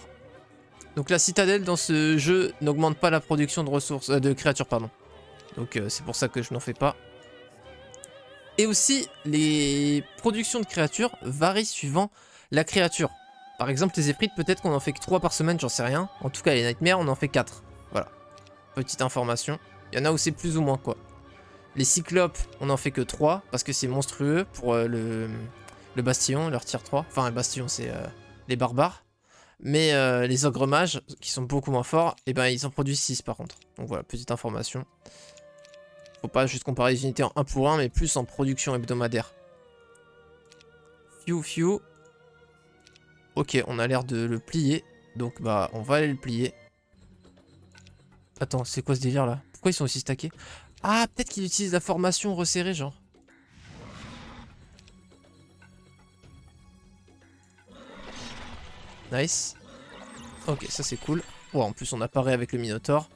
[SPEAKER 1] Donc la citadelle dans ce jeu n'augmente pas la production de ressources, de créatures, pardon. Donc c'est pour ça que je n'en fais pas. Et aussi, les productions de créatures varient suivant la créature. Par exemple, les Efrites, peut-être qu'on en fait que 3 par semaine, j'en sais rien. En tout cas, les Nightmares, on en fait 4. Voilà. Petite information. Il y en a où c'est plus ou moins, quoi. Les Cyclopes, on en fait que 3, parce que c'est monstrueux pour le Bastion, leur tier 3. Enfin, le Bastion, c'est les barbares. Mais les Ogres Mages, qui sont beaucoup moins forts, et ben ils en produisent 6 par contre. Donc voilà, petite information. Faut pas juste comparer les unités en 1 pour 1, mais plus en production hebdomadaire. Fiu fiu. Ok, on a l'air de le plier. Donc bah, on va aller le plier. Attends, c'est quoi ce délire là? Pourquoi ils sont aussi stackés? Ah, peut-être qu'ils utilisent la formation resserrée, genre. Nice. Ok, ça c'est cool. Ouais, en plus on apparaît avec le Minotaur.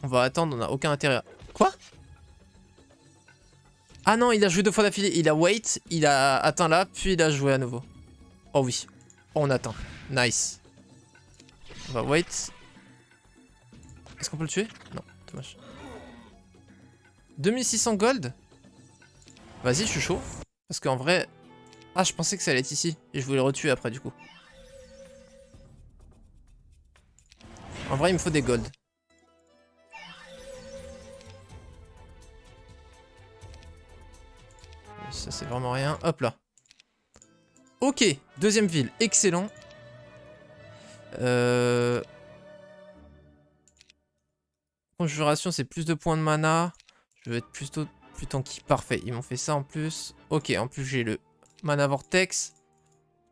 [SPEAKER 1] On va attendre, on n'a aucun intérêt à... Quoi? Ah non, il a joué 2 fois d'affilée. Il a wait, il a atteint là, puis il a joué à nouveau. Oh oui. Oh, on atteint. Nice. On va wait. Est-ce qu'on peut le tuer? Non, dommage. 2600 gold? Vas-y, je suis chaud. Parce qu'en vrai... Ah, je pensais que ça allait être ici. Et je voulais le retuer après, du coup. En vrai, il me faut des gold. Ça, c'est vraiment rien. Hop là. Ok, deuxième ville. Excellent. Conjuration, c'est plus de points de mana. Je vais être plutôt plus tanky. Parfait, ils m'ont fait ça en plus. Ok, en plus j'ai le mana vortex.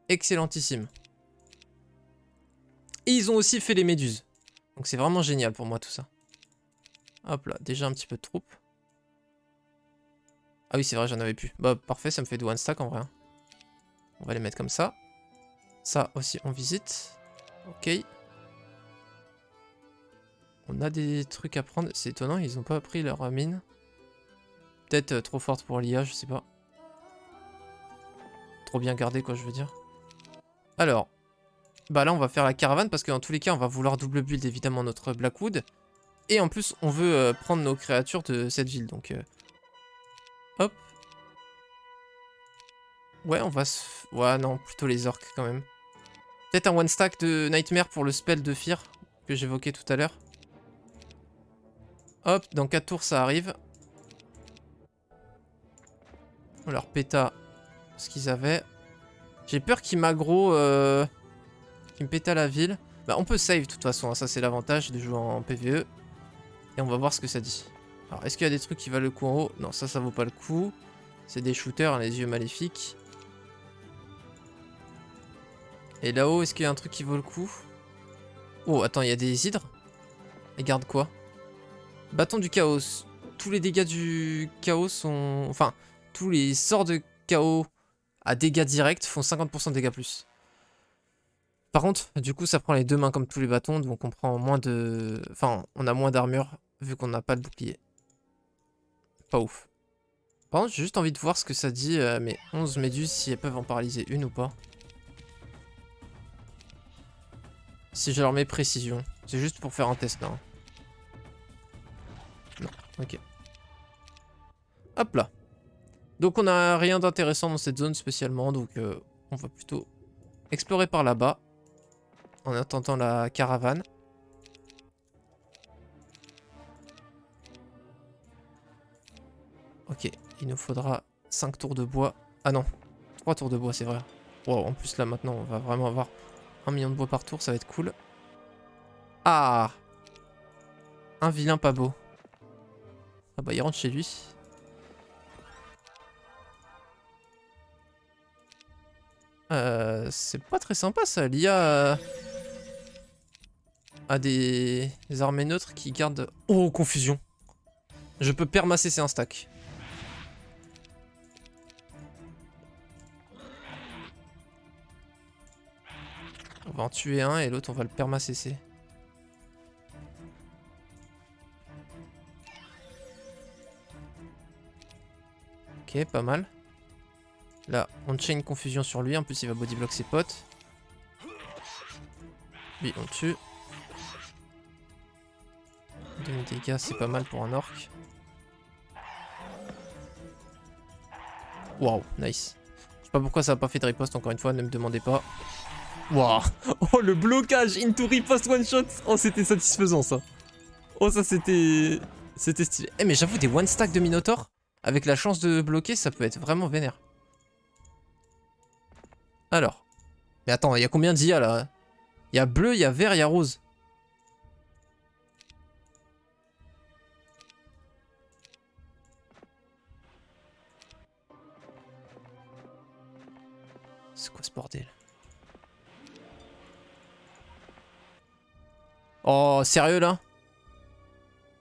[SPEAKER 1] Excellentissime. Et ils ont aussi fait les méduses. Donc c'est vraiment génial pour moi tout ça. Hop là, déjà un petit peu de troupes. Ah oui, c'est vrai, j'en avais plus. Bah, parfait, ça me fait de one stack en vrai. On va les mettre comme ça. Ça aussi, on visite. Ok. On a des trucs à prendre. C'est étonnant, ils ont pas pris leur mine. Peut-être trop forte pour l'IA, je sais pas. Trop bien gardé, quoi, je veux dire. Alors. Bah là, on va faire la caravane parce que dans tous les cas, on va vouloir double build évidemment notre Blackwood. Et en plus, on veut prendre nos créatures de cette ville. Donc, hop. Ouais, on va se... Ouais, non, plutôt les orques quand même. Peut-être un one stack de Nightmare pour le spell de Fear que j'évoquais tout à l'heure. Hop, dans 4 tours, ça arrive. On leur péta ce qu'ils avaient. J'ai peur qu'ils m'aggro... qu'ils me péta la ville. Bah, on peut save de toute façon, hein. Ça c'est l'avantage de jouer en PvE. Et on va voir ce que ça dit. Alors, est-ce qu'il y a des trucs qui valent le coup en haut? Non, ça vaut pas le coup. C'est des shooters, hein, les yeux maléfiques. Et là-haut, est-ce qu'il y a un truc qui vaut le coup? Oh, attends, il y a des hydres. Et garde quoi? Bâton du chaos. Tous les dégâts du chaos sont... Enfin, tous les sorts de chaos à dégâts directs font 50% de dégâts plus. Par contre, du coup, ça prend les deux mains comme tous les bâtons, donc on prend moins de... Enfin, on a moins d'armure, vu qu'on n'a pas de bouclier. Pas ouf. Par contre, j'ai juste envie de voir ce que ça dit à mes 11 méduses, si elles peuvent en paralyser une ou pas. Si je leur mets précision. C'est juste pour faire un test, là. Non, ok. Hop là. Donc on a rien d'intéressant dans cette zone spécialement, donc on va plutôt explorer par là-bas. En attendant la caravane. Ok, il nous faudra 5 tours de bois. Ah non, 3 tours de bois, c'est vrai. Wow, en plus là maintenant, on va vraiment avoir 1 million de bois par tour, ça va être cool. Ah! Un vilain pas beau. Ah bah il rentre chez lui. C'est pas très sympa ça, l'IA a des armées neutres qui gardent... Oh, confusion. Je peux permasser, c'est un stack. On va en tuer un et l'autre on va le perma-CC. Ok, pas mal. Là, on chain confusion sur lui. En plus, il va bodyblock ses potes. Lui, on tue. Demi-dégâts, c'est pas mal pour un orc. Waouh, nice. Je sais pas pourquoi ça a pas fait de riposte, encore une fois, ne me demandez pas. Waouh. Oh, le blocage into riposte one shot. Oh, c'était satisfaisant ça. Oh, ça c'était... C'était stylé. Eh, mais j'avoue, des one stack de Minotaur, avec la chance de bloquer, ça peut être vraiment vénère. Alors. Mais attends, il y a combien d'IA là? Il y a bleu, il y a vert, il y a rose. C'est quoi ce bordel? Oh, sérieux là?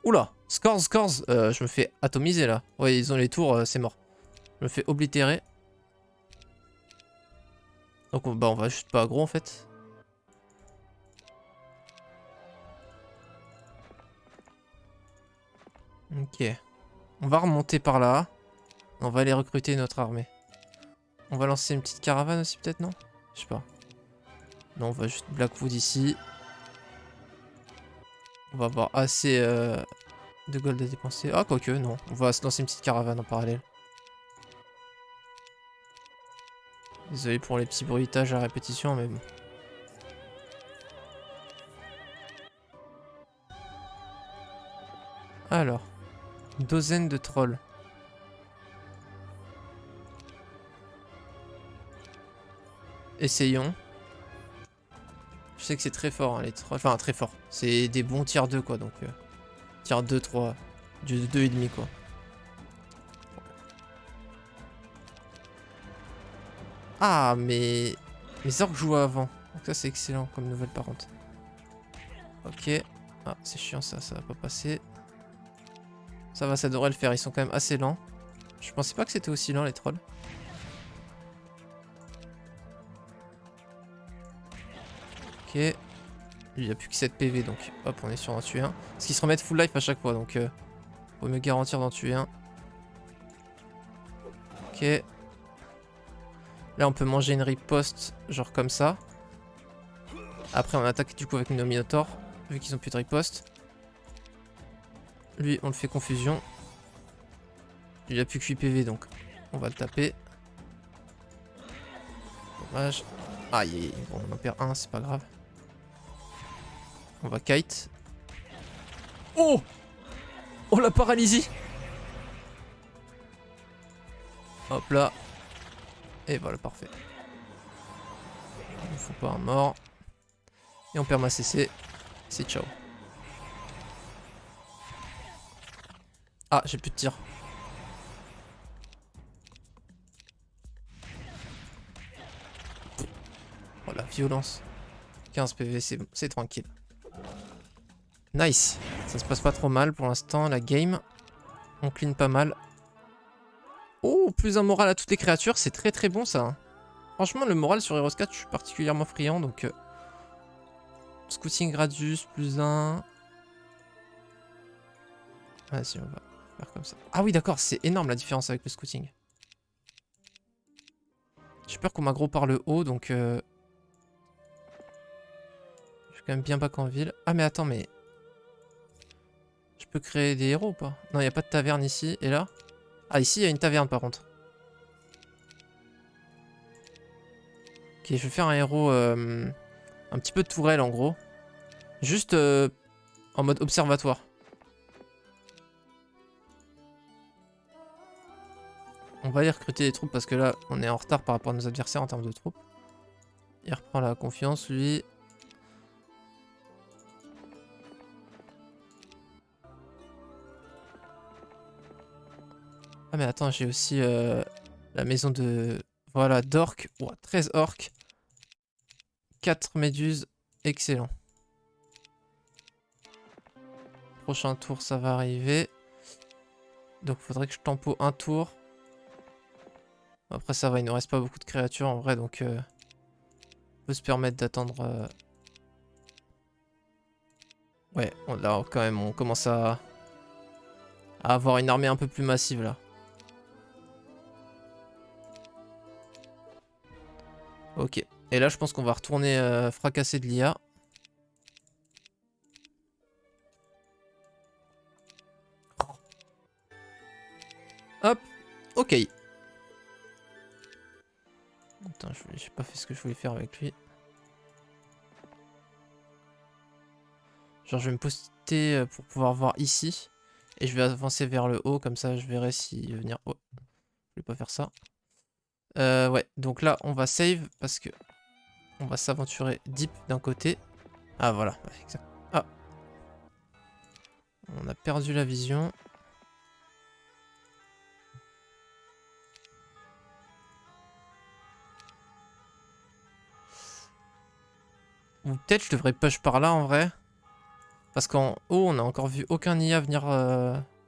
[SPEAKER 1] Oula, scores. Je me fais atomiser là. Ouais, ils ont les tours, c'est mort. Je me fais oblitérer. Donc bah, on va juste pas aggro en fait. Ok. On va remonter par là. On va aller recruter notre armée. On va lancer une petite caravane aussi peut-être, non? Je sais pas. Non, on va juste Blackwood ici. On va avoir assez de gold à dépenser. Ah, quoique, non. On va se lancer une petite caravane en parallèle. Désolé pour les petits bruitages à répétition, mais bon. Alors. Une douzaine de trolls. Essayons. Je sais que c'est très fort, hein, les trolls. Enfin, très fort. C'est des bons tiers 2, quoi, donc... tiers 2, 3. Du 2,5, quoi. Ah, mais... Les orques jouent avant. Donc ça, c'est excellent comme nouvelle, par contre. Ok. Ah, c'est chiant, ça va pas passer. Ça va, ça devrait le faire. Ils sont quand même assez lents. Je pensais pas que c'était aussi lent les trolls. Ok. Lui, il a plus que 7 PV donc hop, on est sûr d'en tuer un. Parce qu'ils se remettent full life à chaque fois donc faut me garantir d'en tuer un. Ok. Là, on peut manger une riposte, genre comme ça. Après, on attaque du coup avec nos minotaures, vu qu'ils ont plus de riposte. Lui, on le fait confusion. Il a plus que 8 PV donc on va le taper. Dommage. Aïe, bon, on en perd un, c'est pas grave. On va kite. Oh! Oh la paralysie! Hop là. Et voilà, parfait. Il ne faut pas un mort. Et on perd ma CC. C'est ciao. Ah, j'ai plus de tir. Oh la violence. 15 PV, c'est tranquille. Nice. Ça se passe pas trop mal pour l'instant, la game. On clean pas mal. Oh, plus un moral à toutes les créatures, c'est très très bon ça. Franchement, le moral sur Heroes 4, je suis particulièrement friand, donc... Scouting Gradius, plus 1. Vas-y, on va faire comme ça. Ah oui, d'accord, c'est énorme la différence avec le scouting. J'ai peur qu'on m'aggro par le haut, donc... Je suis quand même bien back en ville. Ah mais attends, mais... Je peux créer des héros ou pas? Non, il n'y a pas de taverne ici. Et là? Ah, ici, il y a une taverne par contre. Ok, je vais faire un héros... un petit peu de tourelle en gros. Juste en mode observatoire. On va aller recruter des troupes parce que là, on est en retard par rapport à nos adversaires en termes de troupes. Il reprend la confiance, lui. Ah mais attends, j'ai aussi la maison de... Voilà, d'orques. Ouah, 13 orques. 4 méduses. Excellent. Prochain tour, ça va arriver. Donc il faudrait que je tempo un tour. Après ça va, il ne reste pas beaucoup de créatures en vrai, donc on peut se permettre d'attendre. Ouais, là quand même, on commence à avoir une armée un peu plus massive là. Ok. Et là, je pense qu'on va retourner fracasser de l'IA. Hop. Ok. Attends, j'ai pas fait ce que je voulais faire avec lui. Genre, je vais me poster pour pouvoir voir ici. Et je vais avancer vers le haut, comme ça je verrai s'il veut venir. Oh, je vais pas faire ça. Ouais, donc là, on va save parce que on va s'aventurer deep d'un côté. Ah, voilà. Ouais, exact. Ah. On a perdu la vision. Ou peut-être je devrais push par là en vrai. Parce qu'en haut, on a encore vu aucun IA venir...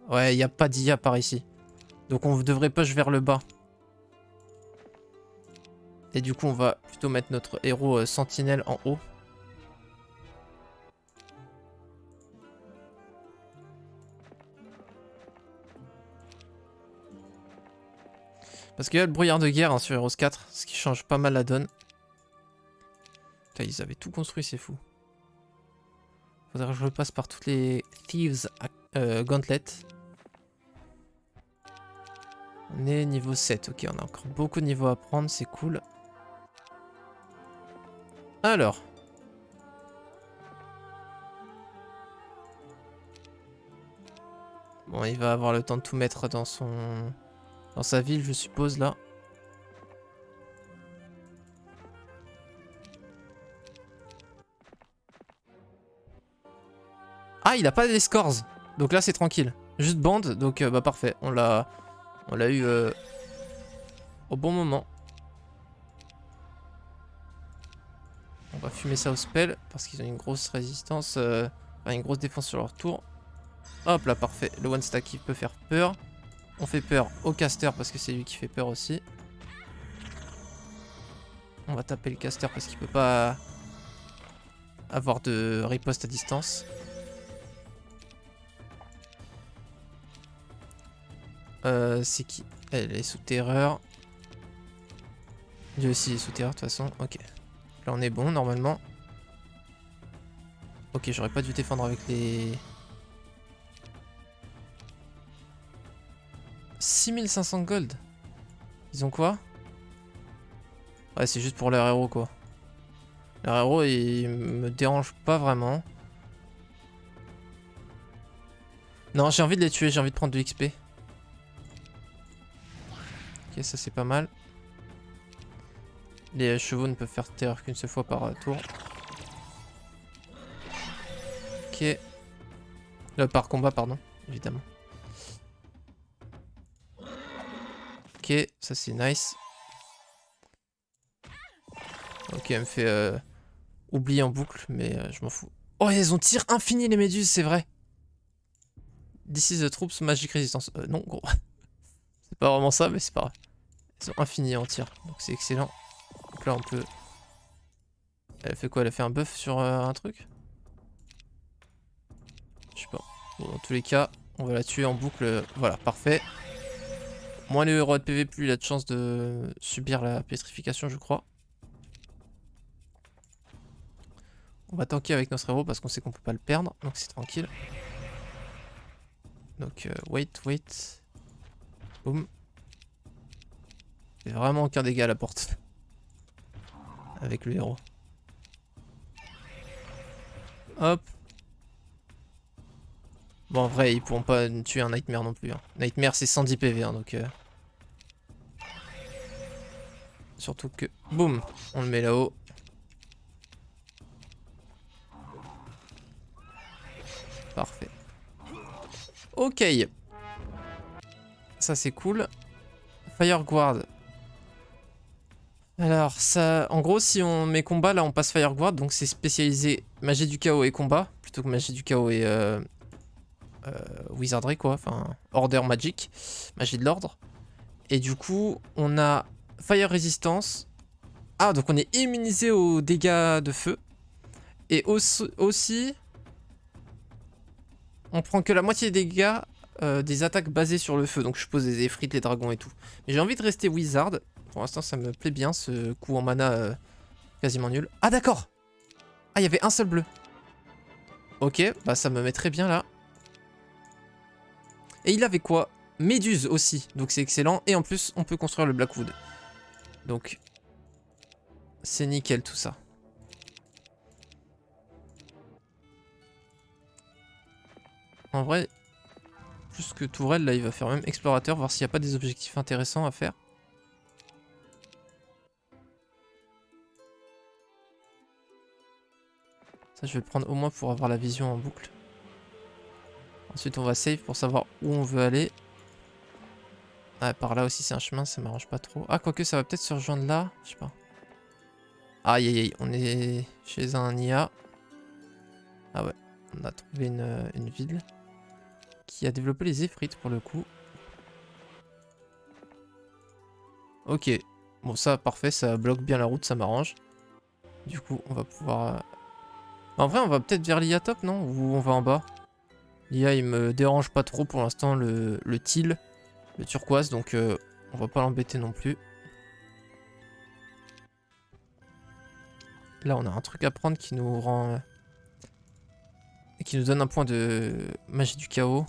[SPEAKER 1] Ouais, il n'y a pas d'IA par ici. Donc on devrait push vers le bas. Et du coup, on va plutôt mettre notre héros sentinelle en haut. Parce qu'il y a le brouillard de guerre hein, sur Heroes 4, ce qui change pas mal la donne. Putain, ils avaient tout construit, c'est fou. Faudrait que je passe par toutes les Thieves Gauntlet. On est niveau 7, ok, on a encore beaucoup de niveaux à prendre, c'est cool. Alors. Bon, il va avoir le temps de tout mettre dans sa ville, je suppose, là. Ah, il a pas des scores. Donc là, c'est tranquille. Juste bande, donc bah parfait. On l'a eu au bon moment. On va fumer ça au spell parce qu'ils ont une grosse résistance, enfin une grosse défense sur leur tour. Hop là, parfait. Le one stack qui peut faire peur. On fait peur au caster parce que c'est lui qui fait peur aussi. On va taper le caster parce qu'il peut pas avoir de riposte à distance. C'est qui? Elle est sous terreur. Lui aussi est sous terreur de toute façon. Ok. Là on est bon normalement. Ok, j'aurais pas dû défendre avec les... 6500 gold. Ils ont quoi? Ouais, c'est juste pour leur héros quoi. Leur héros il me dérange pas vraiment. Non, j'ai envie de les tuer, j'ai envie de prendre de l'XP. Ok, ça c'est pas mal. Les chevaux ne peuvent faire terreur qu'une seule fois par tour. Ok. Par combat, pardon, évidemment. Ok, ça c'est nice. Ok, elle me fait oublier en boucle, mais je m'en fous. Oh, elles ont tir infini les méduses, c'est vrai. This is the troops magic resistance. Non, gros. C'est pas vraiment ça, mais c'est pas grave. Elles ont infini en tir, donc c'est excellent. Donc là, on peut... Elle fait quoi? Elle a fait un buff sur un truc? Je sais pas. Bon, dans tous les cas, on va la tuer en boucle. Voilà, parfait. Moins le héros de PV, plus il a de chance de subir la pétrification, je crois. On va tanker avec notre héros parce qu'on sait qu'on peut pas le perdre, donc c'est tranquille. Donc, wait. Boum. Il fait vraiment aucun dégât à la porte. Avec le héros. Hop. Bon, en vrai, ils pourront pas tuer un Nightmare non plus. Hein. Nightmare, c'est 110 PV, hein, donc... Surtout que... Boum. On le met là-haut. Parfait. Ok. Ça, c'est cool. Fireguard. Alors, ça... En gros, si on met combat, là, on passe Fireguard. Donc, c'est spécialisé magie du chaos et combat. Plutôt que magie du chaos et... wizardry, quoi. Enfin, order magic. Magie de l'ordre. Et du coup, on a Fire Resistance. Ah, donc on est immunisé aux dégâts de feu. Et aussi on prend que la moitié des dégâts des attaques basées sur le feu. Donc je suppose des effrites, les dragons et tout. Mais j'ai envie de rester wizard. Pour l'instant, ça me plaît bien, ce coup en mana quasiment nul. Ah, d'accord. Ah, il y avait un seul bleu. Ok, bah ça me met très bien là. Et il avait quoi? Méduse aussi, donc c'est excellent. Et en plus, on peut construire le Blackwood. Donc, c'est nickel tout ça. En vrai, plus que tourelle, là, il va faire même explorateur, voir s'il n'y a pas des objectifs intéressants à faire. Ça, je vais le prendre au moins pour avoir la vision en boucle. Ensuite, on va save pour savoir où on veut aller. Ah, par là aussi, c'est un chemin, ça m'arrange pas trop. Ah, quoique, ça va peut-être se rejoindre là, je sais pas. Aïe, aïe, aïe, on est chez un IA. Ah ouais, on a trouvé une ville qui a développé les effrites pour le coup. Ok, bon ça, parfait, ça bloque bien la route, ça m'arrange. Du coup, on va pouvoir... En vrai, on va peut-être vers l'IA top, non? Ou on va en bas? L'IA, il me dérange pas trop pour l'instant, le teal, le turquoise, donc on va pas l'embêter non plus. Là, on a un truc à prendre qui nous rend... qui nous donne un point de magie du chaos.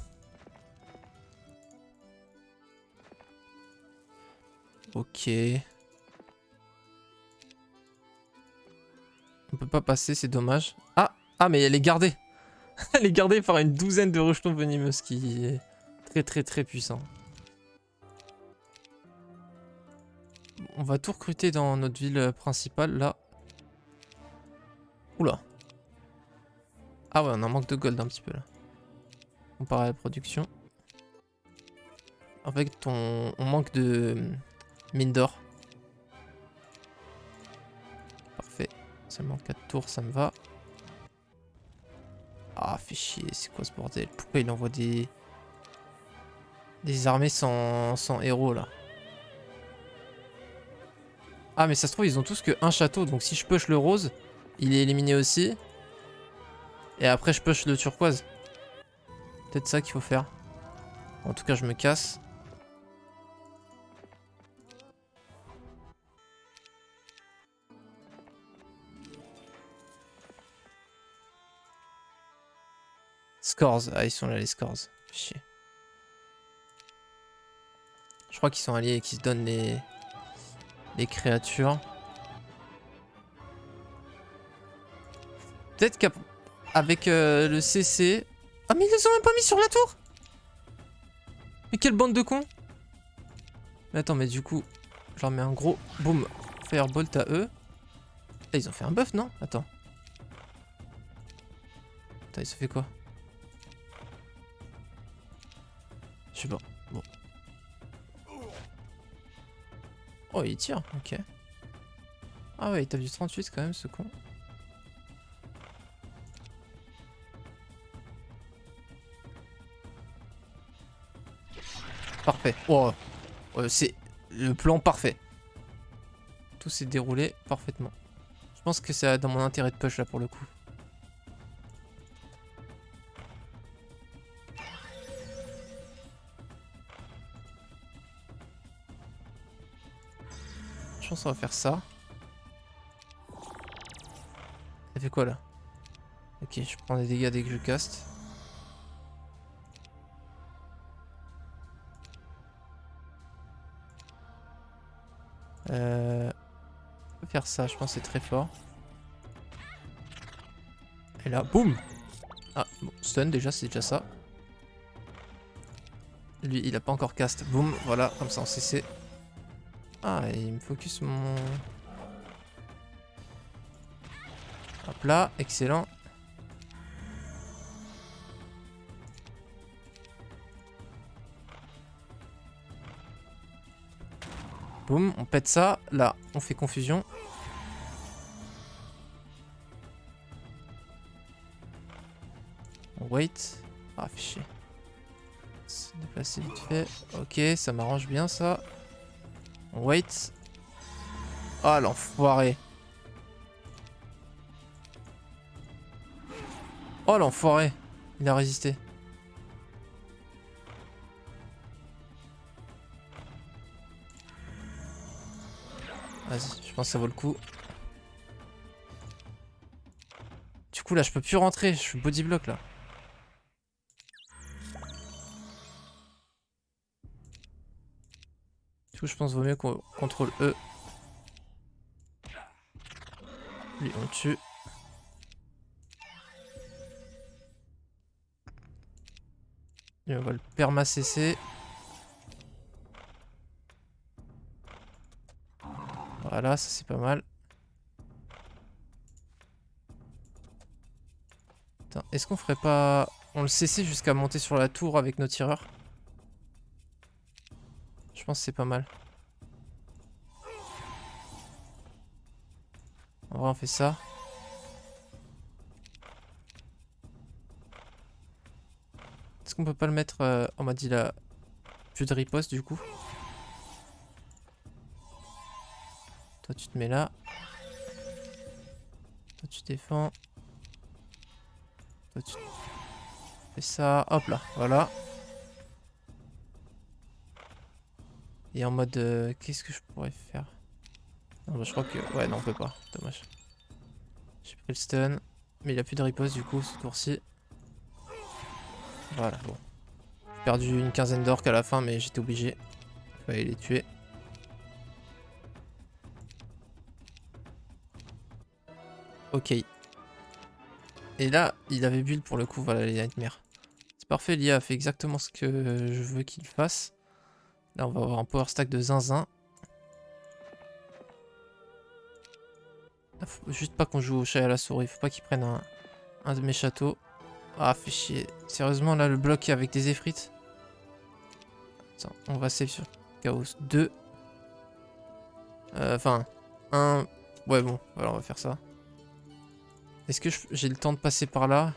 [SPEAKER 1] Ok. On peut pas passer, c'est dommage. Ah! Ah, mais elle est gardée! Elle est gardée par une douzaine de rejetons venimeux, ce qui est très très très puissant. On va tout recruter dans notre ville principale, là. Oula. Ah ouais, on en manque de gold un petit peu, là. Comparé à la production. En fait, on manque de mine d'or. Parfait. Seulement 4 tours, ça me va. Ah, fait chier, c'est quoi ce bordel? Pourquoi il envoie des Des armées sans héros là. Ah mais ça se trouve ils ont tous que un château, donc si je push le rose, il est éliminé aussi. Et après je push le turquoise. Peut-être ça qu'il faut faire. En tout cas je me casse. Scores, ah ils sont là les scores. Chier. Je crois qu'ils sont alliés et qu'ils se donnent les créatures. Peut-être qu'avec le CC... Ah mais ils les ont même pas mis sur la tour. Mais quelle bande de cons. Mais attends, mais du coup, je leur mets un gros boom firebolt à eux. Là, ils ont fait un buff, non? Attends. Attends, ils ont fait quoi? Je sais pas. Bon. Oh, il tire, ok. Ah ouais, il tape du 38 quand même, ce con. Parfait. Oh, c'est le plan parfait. Tout s'est déroulé parfaitement. Je pense que c'est dans mon intérêt de push là pour le coup. Je pense qu'on va faire ça. Ça fait quoi là? Ok, je prends des dégâts dès que je caste. On peut faire ça, je pense que c'est très fort. Et là, boum! Ah, bon, stun déjà, c'est déjà ça. Lui, il a pas encore cast. Boum, voilà, comme ça en CC. Ah, et il me focus mon... Hop là, excellent. Boum, on pète ça. Là, on fait confusion. On wait. Ah, fait chier. Se déplacer vite fait. Ok, ça m'arrange bien ça. On wait. Ah, l'enfoiré. Oh, l'enfoiré. Il a résisté. Vas-y, je pense que ça vaut le coup. Du coup, là, je peux plus rentrer. Je suis body block là. Du coup, je pense qu'il vaut mieux qu'on contrôle E. Lui, on tue. Lui, on va le perma CC. Voilà, ça c'est pas mal. Est-ce qu'on ferait pas... On le CC jusqu'à monter sur la tour avec nos tireurs? Je pense que c'est pas mal. En vrai, on fait ça. Est-ce qu'on peut pas le mettre... On m'a dit là... Plus de riposte du coup. Toi tu te mets là. Toi tu défends. Toi tu fais ça. Hop là, voilà. Et en mode... Qu'est-ce que je pourrais faire? Non, bah, je crois que... Ouais, non, on peut pas. Dommage. J'ai pris le stun. Mais il a plus de riposte du coup ce tour-ci. Voilà, bon. J'ai perdu une quinzaine d'orques à la fin, mais j'étais obligé. Il fallait les tuer. Ok. Et là, il avait build pour le coup, voilà les nightmares. C'est parfait, l'IA a fait exactement ce que je veux qu'il fasse. Là, on va avoir un power stack de zinzin. Là, faut juste pas qu'on joue au chat et à la souris, faut pas qu'il prenne un de mes châteaux. Ah, fait chier. Sérieusement, là, le bloc avec des effrites. Attends, on va save sur Chaos 2. Enfin, 1. Ouais, bon, voilà, on va faire ça. Est-ce que j'ai le temps de passer par là?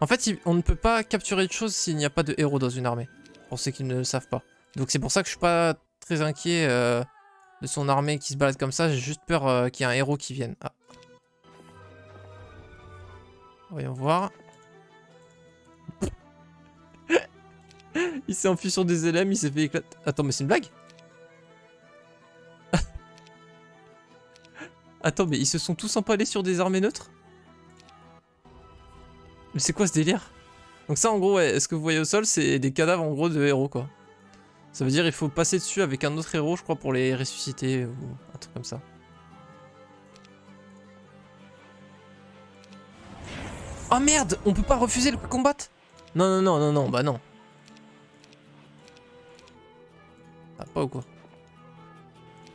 [SPEAKER 1] En fait, on ne peut pas capturer de choses s'il n'y a pas de héros dans une armée. Pour ceux qui ne le savent pas. Donc c'est pour ça que je suis pas très inquiet de son armée qui se balade comme ça. J'ai juste peur qu'il y ait un héros qui vienne. Ah. Voyons voir. Il s'est enfui sur des LM, il s'est fait éclater. Attends, mais c'est une blague? Attends, mais ils se sont tous empalés sur des armées neutres? Mais c'est quoi ce délire? Donc ça, en gros, ouais, ce que vous voyez au sol, c'est des cadavres, en gros, de héros, quoi. Ça veut dire il faut passer dessus avec un autre héros, je crois, pour les ressusciter, ou un truc comme ça. Oh merde! On peut pas refuser le combat? Non, non, non, non, non, bah non. Ah, pas ou quoi?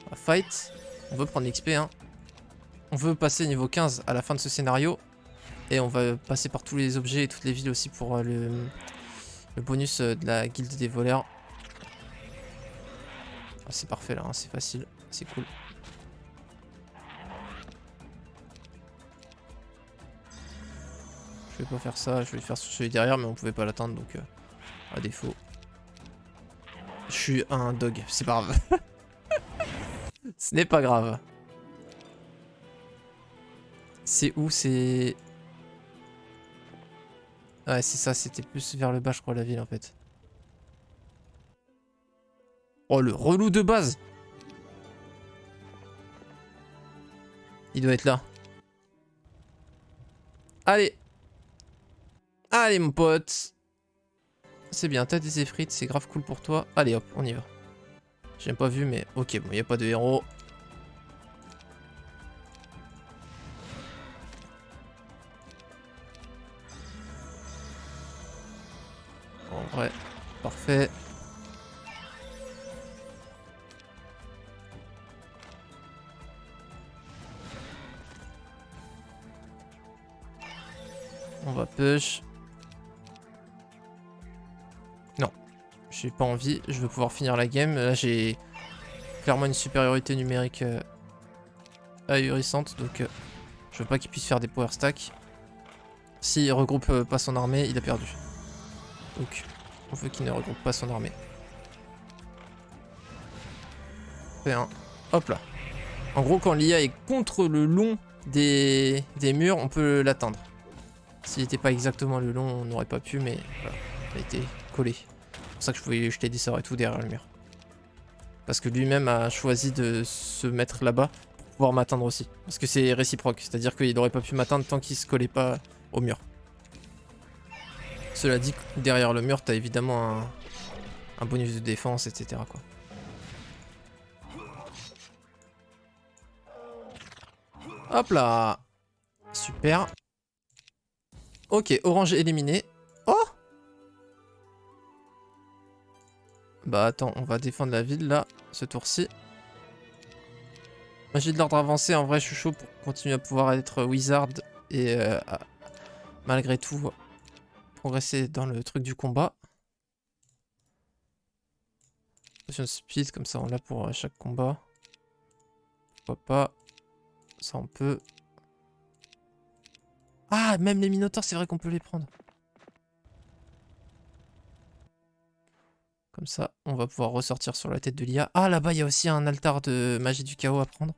[SPEAKER 1] On va fight. On veut prendre l'XP, hein. On veut passer niveau 15 à la fin de ce scénario. Et on va passer par tous les objets et toutes les villes aussi pour le bonus de la guilde des voleurs. Ah, c'est parfait là, hein, c'est facile, c'est cool. Je vais pas faire ça, je vais le faire sur celui derrière, mais on pouvait pas l'atteindre donc à défaut. Je suis un dog, c'est pas grave. Ce n'est pas grave. C'est où? C'est... Ouais, c'est ça, c'était plus vers le bas, je crois, la ville en fait. Oh, le relou de base! Il doit être là. Allez! Allez, mon pote! C'est bien, t'as des effrites, c'est grave cool pour toi. Allez, hop, on y va. J'ai pas vu, mais ok, bon, y a pas de héros. En vrai, parfait. On va push. Non, j'ai pas envie. Je veux pouvoir finir la game. Là, j'ai clairement une supériorité numérique ahurissante. Donc, je veux pas qu'il puisse faire des power stacks. S'il regroupe pas son armée, il a perdu. Donc, on veut qu'il ne regroupe pas son armée. Fait un. Hop là. En gros, quand l'IA est contre le long des murs, on peut l'atteindre. S'il n'était pas exactement le long, on n'aurait pas pu, mais voilà, il a été collé. C'est pour ça que je pouvais jeter des sorts et tout derrière le mur. Parce que lui-même a choisi de se mettre là-bas pour pouvoir m'atteindre aussi. Parce que c'est réciproque, c'est-à-dire qu'il n'aurait pas pu m'atteindre tant qu'il se collait pas au mur. Cela dit, derrière le mur, t'as évidemment un bonus de défense, etc. quoi. Hop là! Super. Ok, orange éliminé. Oh! Bah attends, on va défendre la ville là, ce tour-ci. Magie de l'ordre avancé, en vrai je suis chaud pour continuer à pouvoir être wizard et malgré tout progresser dans le truc du combat. Potion speed, comme ça on l'a pour chaque combat. Pourquoi pas? Ça on peut. Ah, même les minotaures, c'est vrai qu'on peut les prendre. Comme ça, on va pouvoir ressortir sur la tête de l'IA. Ah, là-bas, il y a aussi un altar de magie du chaos à prendre.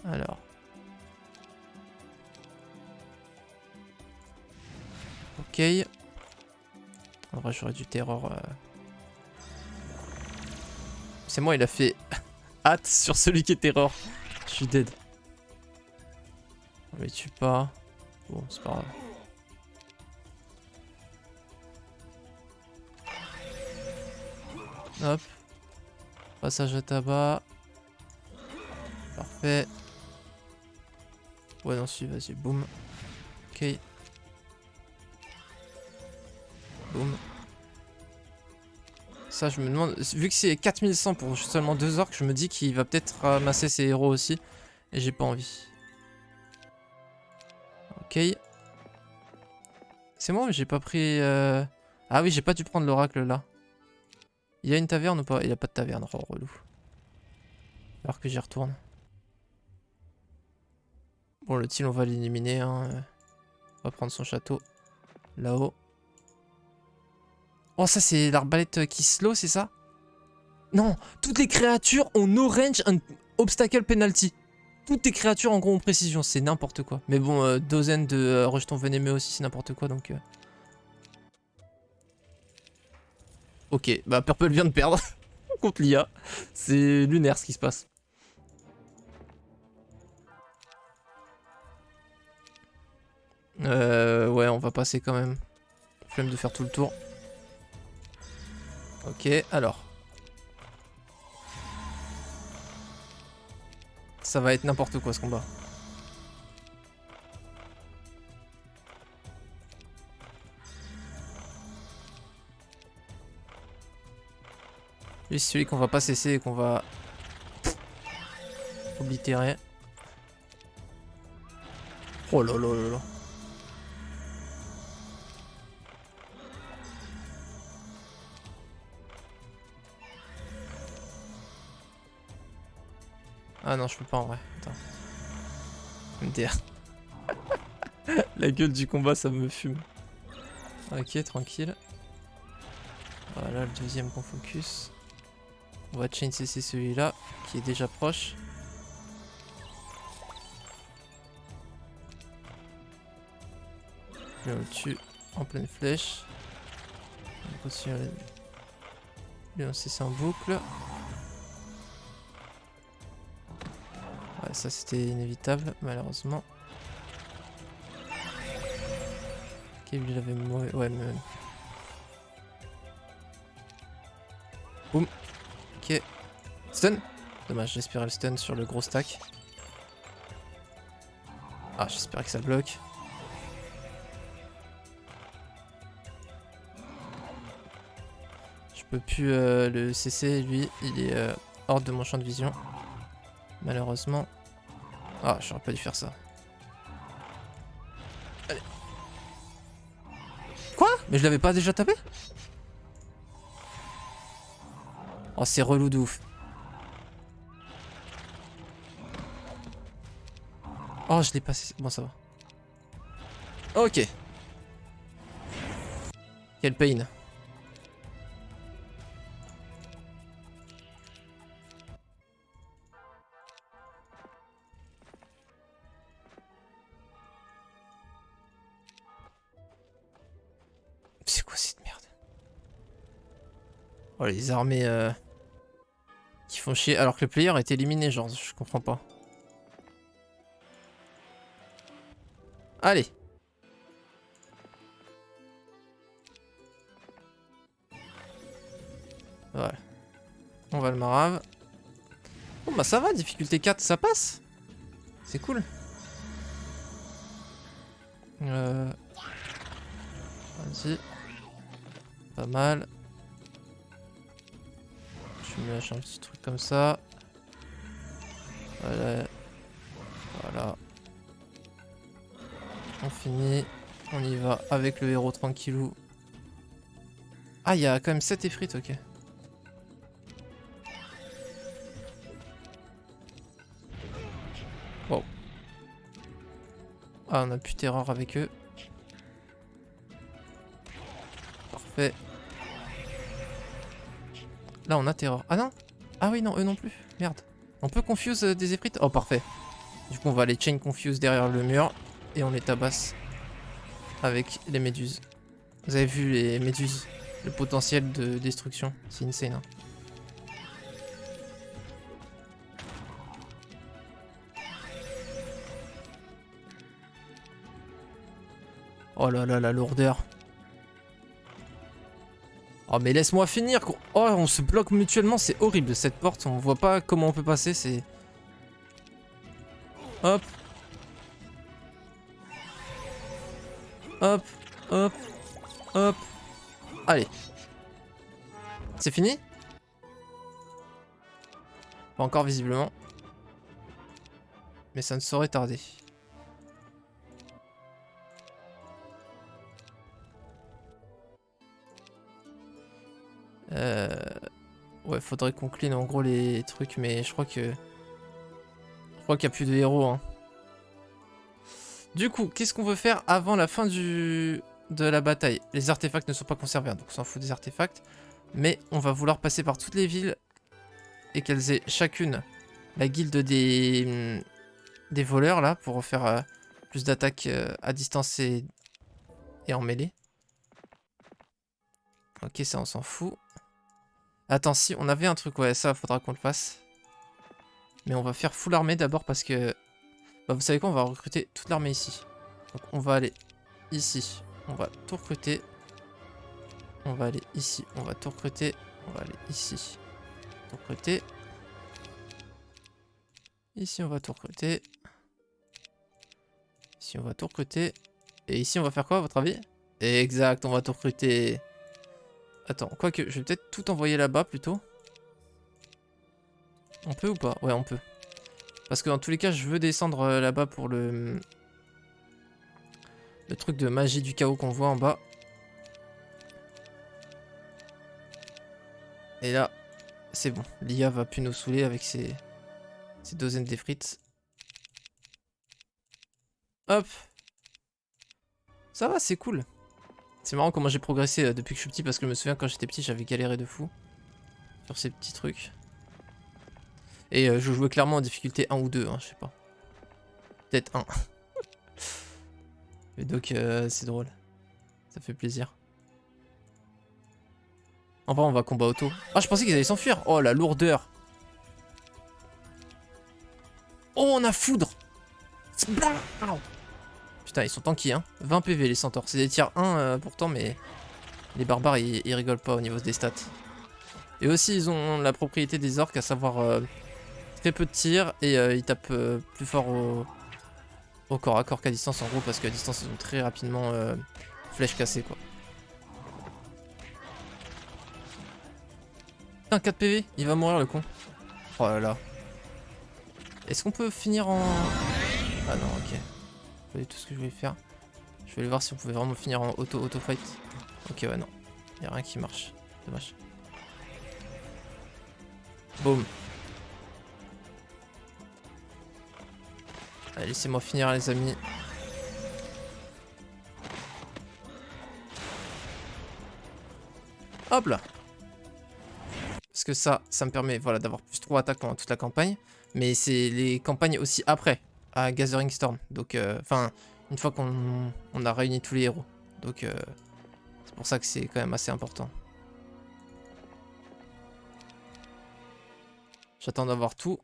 [SPEAKER 1] Alors. Ok. En vrai, j'aurais du terror. C'est moi, il a fait hâte sur celui qui est terror. Je suis dead. On les tue pas. Bon, c'est pas grave. Hop. Passage à tabac. Parfait. Ouais, non, si, vas-y, boum. Ok. Boum. Ça, je me demande... Vu que c'est 4100 pour seulement 2 orques, je me dis qu'il va peut-être ramasser ses héros aussi. Et j'ai pas envie. Ok. C'est moi, mais j'ai pas pris... Ah oui, j'ai pas dû prendre l'oracle là. Il y a une taverne ou pas? Il y a pas de taverne, oh relou. Alors que j'y retourne. Bon, le Til, on va l'éliminer. Hein. On va prendre son château. Là-haut. Oh, ça, c'est l'arbalète qui slow, c'est ça? Non, toutes les créatures ont no range and obstacle penalty. Toutes les créatures, en gros, ont précision. C'est n'importe quoi. Mais bon, dozen de rejetons venimeux aussi, c'est n'importe quoi, donc... Ok, bah Purple vient de perdre contre l'IA. C'est lunaire ce qui se passe. Ouais, on va passer quand même. Flemme de faire tout le tour. Ok, alors. Ça va être n'importe quoi ce combat. Lui, c'est celui qu'on va pas cesser et qu'on va oblitérer. Oh là là là là. Ah non, je peux pas en vrai. Attends. MDR. La gueule du combat, ça me fume. Ok, tranquille. Voilà le deuxième qu'on focus. On va chain CC celui-là, qui est déjà proche. Lui, on le tue en pleine flèche. On continue à... Lui, on CC en boucle. Ouais, ça c'était inévitable, malheureusement. Ok, lui, il avait mauvais... Ouais, mais... Boum. Ok. Stun. Dommage, j'espérais le stun sur le gros stack. Ah, j'espérais que ça bloque. Je peux plus le CC, lui, il est hors de mon champ de vision. Malheureusement. Ah, j'aurais pas dû faire ça. Allez. Quoi? Mais je l'avais pas déjà tapé? Oh, c'est relou de ouf. Oh, je l'ai passé. Bon, ça va. Ok. Quel pain. C'est quoi cette merde? Oh, les armées qui font chier. Alors que le player est éliminé, genre, je comprends pas. Allez. Voilà. On va le marave. Bon bah ça va, difficulté 4, ça passe. C'est cool. Vas-y. Pas mal. Je me lâche un petit truc comme ça. Voilà. Voilà. On finit. On y va avec le héros tranquillou. Ah, il y a quand même 7 effrites, ok. Wow. Ah, on a plus terreur avec eux. Parfait. Là, on a terreur. Ah non? Ah oui, non, eux non plus. Merde. On peut confuse des effrites? Oh, parfait. Du coup, on va aller chain confuse derrière le mur. Et on les tabasse avec les méduses. Vous avez vu les méduses? Le potentiel de destruction. C'est insane, hein. Oh là là, la lourdeur. Oh mais laisse-moi finir. Oh, on se bloque mutuellement, c'est horrible cette porte. On voit pas comment on peut passer, c'est... Hop. Hop, hop, hop. Allez. C'est fini? Pas encore visiblement. Mais ça ne saurait tarder. Ouais, faudrait qu'on clean en gros les trucs, mais je crois que... Je crois qu'il n'y a plus de héros, hein. Du coup, qu'est-ce qu'on veut faire avant la fin de la bataille? Les artefacts ne sont pas conservés, hein, donc on s'en fout des artefacts. Mais on va vouloir passer par toutes les villes et qu'elles aient chacune la guilde des voleurs là pour faire plus d'attaques à distance et en mêlée. Ok, ça on s'en fout. Attends, si on avait un truc, ouais, ça faudra qu'on le fasse. Mais on va faire full armée d'abord parce que... Bah, vous savez quoi, on va recruter toute l'armée ici. Donc on va aller ici, on va tout recruter. On va aller ici, on va tout recruter. On va aller ici, tout recruter. Ici on va tout recruter. Ici on va tout recruter. Et ici on va faire quoi à votre avis? Exact, on va tout recruter. Attends, quoique, je vais peut-être tout envoyer là-bas plutôt. On peut ou pas? Ouais, on peut. Parce que dans tous les cas, je veux descendre là-bas pour le truc de magie du chaos qu'on voit en bas. Et là, c'est bon. L'IA va plus nous saouler avec ses dozaines des frites. Hop. Ça va, c'est cool. C'est marrant comment j'ai progressé depuis que je suis petit, parce que je me souviens quand j'étais petit, j'avais galéré de fou sur ces petits trucs. Et je jouais clairement en difficulté 1 ou 2, hein, je sais pas. Peut-être 1. Et donc c'est drôle. Ça fait plaisir. En vrai, on va combat auto. Ah, je pensais qu'ils allaient s'enfuir. Oh, la lourdeur. Oh, on a foudre. Putain, ils sont tanky, hein. 20 PV, les centaures. C'est des tiers 1 pourtant, mais les barbares, ils rigolent pas au niveau des stats. Et aussi, ils ont la propriété des orques, à savoir très peu de tirs. Et ils tapent plus fort au corps à corps qu'à distance, en gros, parce qu'à distance, ils ont très rapidement flèche cassée, quoi. Putain, 4 PV, il va mourir le con. Oh là là. Est-ce qu'on peut finir en... Ah non, ok. Je tout ce que je voulais faire. Je vais aller voir si on pouvait vraiment finir en auto-fight. Ok, ouais, non. Il a rien qui marche. Dommage. Boum. Allez, laissez-moi finir, les amis. Hop là. Parce que ça me permet, voilà, d'avoir plus 3 attaques pendant toute la campagne. Mais c'est les campagnes aussi après, à Gathering Storm. Donc, enfin, une fois qu'on a réuni tous les héros. Donc, c'est pour ça que c'est quand même assez important. J'attends d'avoir tout.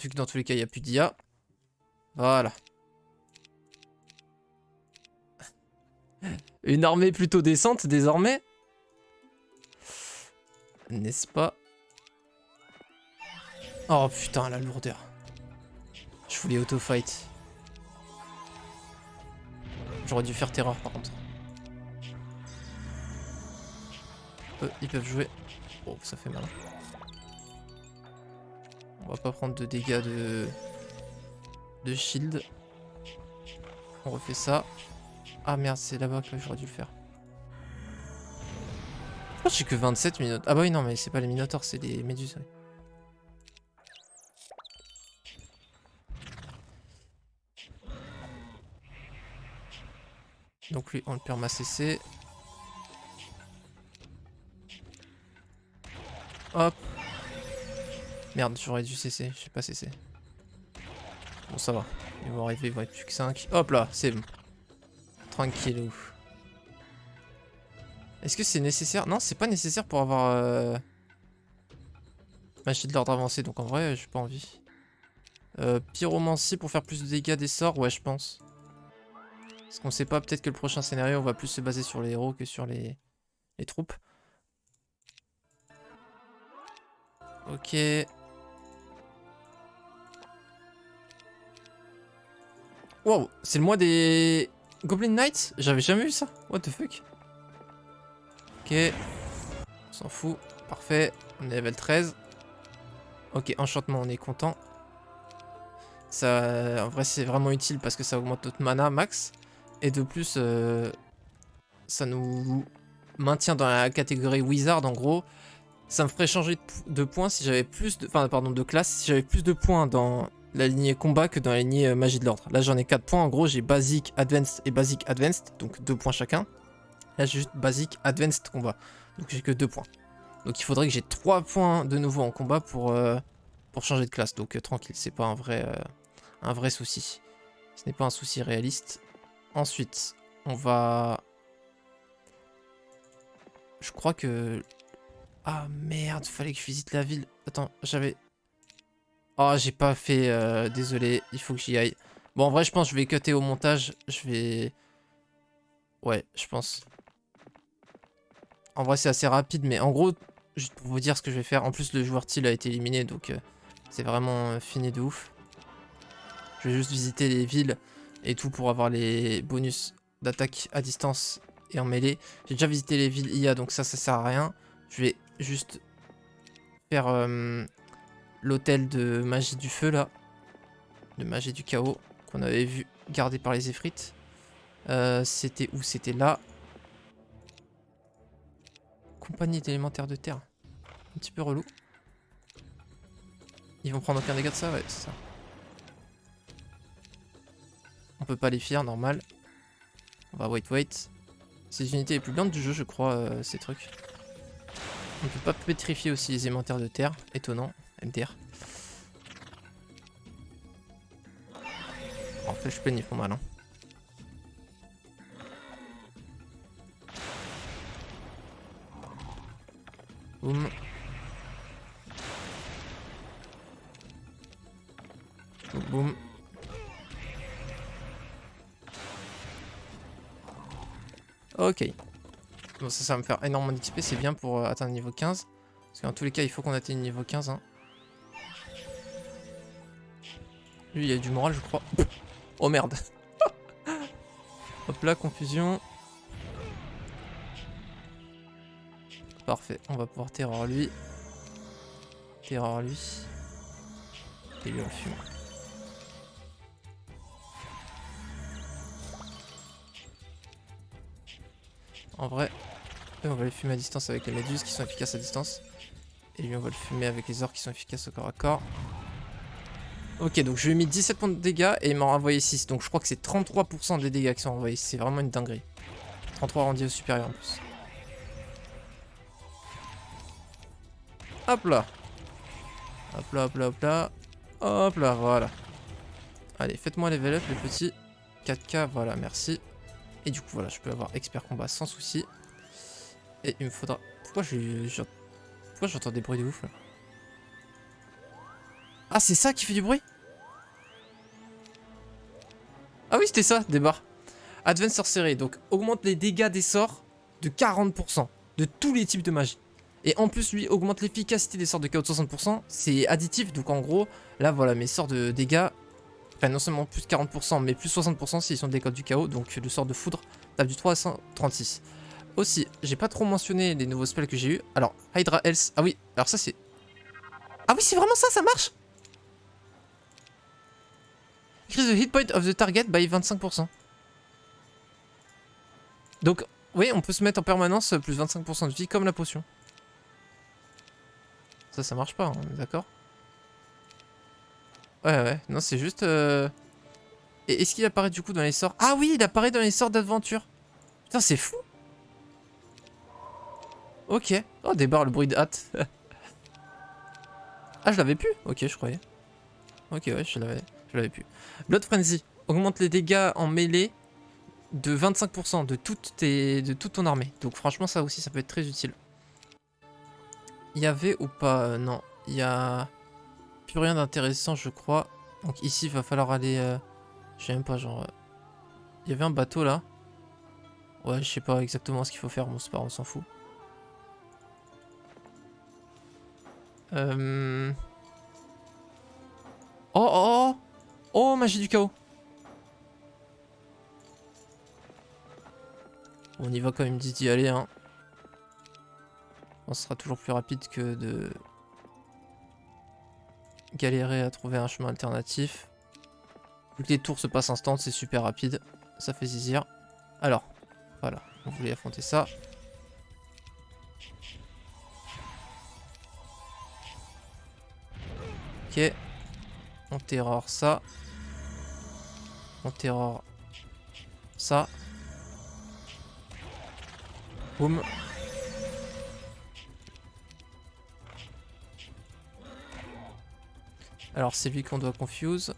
[SPEAKER 1] Vu que dans tous les cas, il n'y a plus d'IA. Voilà. Une armée plutôt décente désormais. N'est-ce pas? Oh putain, la lourdeur. Je voulais auto-fight. J'aurais dû faire terreur par contre. Ils peuvent jouer. Oh, ça fait mal. On va pas prendre de dégâts de shield. On refait ça. Ah merde, c'est là-bas que j'aurais dû le faire. Je pense que j'ai que 27 minutes. Ah bah oui, non, mais c'est pas les minotaures, c'est les méduses. Ouais. Donc lui, on le perma CC. Hop. Merde, j'aurais dû cesser. Je sais pas cesser. Bon, ça va. Ils vont arriver, ils vont être plus que 5. Hop là, c'est bon. Tranquille. Est-ce que c'est nécessaire? Non, c'est pas nécessaire pour avoir magie de l'ordre avancé. Donc en vrai, j'ai pas envie. Pyromancie pour faire plus de dégâts des sorts. Ouais, je pense. Parce qu'on sait pas, peut-être que le prochain scénario, on va plus se baser sur les héros que sur les troupes. Ok. Wow, c'est le mois des Goblin Knights? J'avais jamais vu ça. What the fuck? Ok. On s'en fout. Parfait. On est level 13. Ok, enchantement, on est content. Ça, en vrai, c'est vraiment utile parce que ça augmente notre mana max. Et de plus, ça nous maintient dans la catégorie Wizard en gros. Ça me ferait changer de points si j'avais plus de... Enfin, pardon, de classe. Si j'avais plus de points dans la lignée combat que dans la lignée magie de l'ordre. Là j'en ai 4 points, en gros j'ai basic, advanced et basic advanced, donc 2 points chacun. Là j'ai juste basic, advanced combat, donc j'ai que 2 points. Donc il faudrait que j'ai 3 points de nouveau en combat pour changer de classe, donc tranquille, c'est pas un vrai souci. Ce n'est pas un souci réaliste. Ensuite, on va... Je crois que... Ah merde, fallait que je visite la ville. Attends, j'avais... Oh, j'ai pas fait... Désolé, il faut que j'y aille. Bon, en vrai, je pense que je vais cutter au montage. Je vais... Ouais, je pense. En vrai, c'est assez rapide, mais en gros, juste pour vous dire ce que je vais faire. En plus, le joueur Till a été éliminé, donc c'est vraiment fini de ouf. Je vais juste visiter les villes et tout pour avoir les bonus d'attaque à distance et en mêlée. J'ai déjà visité les villes IA, donc ça sert à rien. Je vais juste faire l'hôtel de magie du feu, là. De magie du chaos, qu'on avait vu gardé par les Effrites. C'était où? C'était là. Compagnie d'élémentaires de terre. Un petit peu relou. Ils vont prendre aucun dégât de ça? Ouais, c'est ça. On peut pas les fier, normal. On va wait. C'est une unité les plus lentes du jeu, je crois, ces trucs. On peut pas pétrifier aussi les élémentaires de terre. Étonnant. MDR. En fait, je peine, ils font mal. Hein. Boum. Boum. Ok. Bon, ça va me faire énormément d'XP, c'est bien pour atteindre niveau 15. Parce qu'en tous les cas, il faut qu'on atteigne niveau 15. Hein. Lui, il a du moral, je crois. Oh merde. Hop là, confusion. Parfait, on va pouvoir terror lui. Terror lui. Et lui, on le fume. En vrai, eux, on va les fumer à distance avec les méduses qui sont efficaces à distance. Et lui, on va le fumer avec les orques qui sont efficaces au corps à corps. Ok, donc je lui ai mis 17 points de dégâts et il m'a renvoyé 6. Donc je crois que c'est 33% des dégâts qui sont renvoyés. C'est vraiment une dinguerie. 33 rendus au supérieur en plus. Hop là. Hop là, hop là, hop là. Hop là, voilà. Allez, faites-moi level up les petits. 4K, voilà, merci. Et du coup, voilà, je peux avoir expert combat sans souci. Et il me faudra... Pourquoi j'entends des bruits de ouf là? Ah, c'est ça qui fait du bruit? Ah oui, c'était ça, des barres. Advanced Sorcery, donc augmente les dégâts des sorts de 40%. De tous les types de magie. Et en plus, lui, augmente l'efficacité des sorts de chaos de 60%. C'est additif, donc en gros, là, voilà, mes sorts de dégâts... Enfin, non seulement plus 40%, mais plus 60% s'ils sont des codes du chaos. Donc le sort de foudre tape du 336. Aussi, j'ai pas trop mentionné les nouveaux spells que j'ai eu. Alors, Hydra Health. Ah oui, alors ça c'est... Ah oui, c'est vraiment ça, ça marche. Increase the hit point of the target by 25%. Donc, oui, on peut se mettre en permanence plus 25% de vie comme la potion. Ça marche pas, on est d'accord? Ouais, non, c'est juste... Et est-ce qu'il apparaît du coup dans les sorts? Ah oui, il apparaît dans les sorts d'aventure. Putain, c'est fou. Ok. Oh, débarre le bruit de hâte. Ah, je l'avais pu? Ok, je croyais. Ok, ouais, je l'avais pu. Blood Frenzy. Augmente les dégâts en mêlée de 25% de toute ton armée. Donc franchement, ça aussi, ça peut être très utile. Il y avait ou pas? Non. Il y a plus rien d'intéressant, je crois. Donc ici, il va falloir aller... je sais même pas, genre... Il y avait un bateau, là. Ouais, je sais pas exactement ce qu'il faut faire. Bon, c'est pas grave, on s'en fout. Oh, oh, oh, oh, magie du chaos. On y va quand même d'y aller, hein. On sera toujours plus rapide que de galérer à trouver un chemin alternatif. Vu que les tours se passent instant, c'est super rapide. Ça fait zizir. Alors, voilà, on voulait affronter ça. Ok. On terror ça. On terror ça. Boum. Alors c'est lui qu'on doit confuse.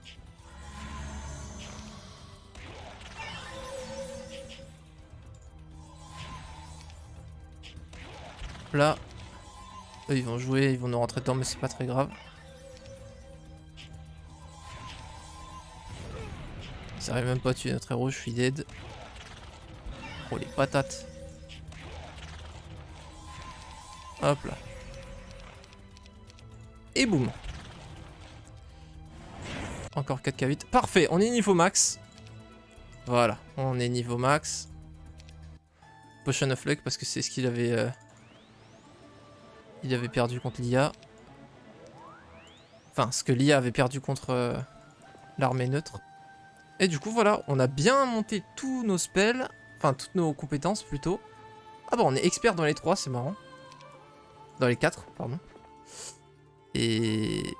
[SPEAKER 1] Là, eux ils vont jouer, ils vont nous rentrer dedans, mais c'est pas très grave. Ils arrivent même pas à tuer notre héros, je suis dead. Oh les patates. Hop là. Et boum. Encore 4k8. Parfait, on est niveau max. Voilà, on est niveau max. Potion of Luck parce que c'est ce qu'il avait... Il avait perdu contre l'IA. Enfin, ce que l'IA avait perdu contre l'armée neutre. Et du coup, voilà, on a bien monté tous nos spells. Enfin, toutes nos compétences plutôt. Ah bon, on est expert dans les 3, c'est marrant. Dans les 4, pardon. Et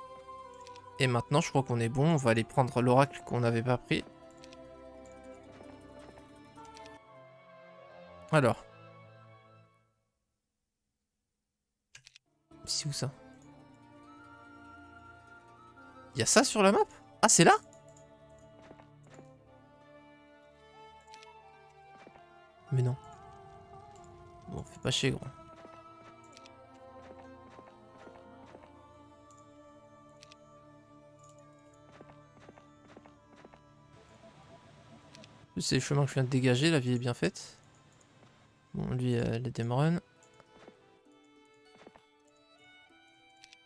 [SPEAKER 1] maintenant, je crois qu'on est bon. On va aller prendre l'oracle qu'on n'avait pas pris. Alors. C'est où ça? Il y a ça sur la map? Ah, c'est là? Mais non. Bon, fais pas chier, gros. C'est le chemin que je viens de dégager, la vie est bien faite. Bon, lui, les Demrun.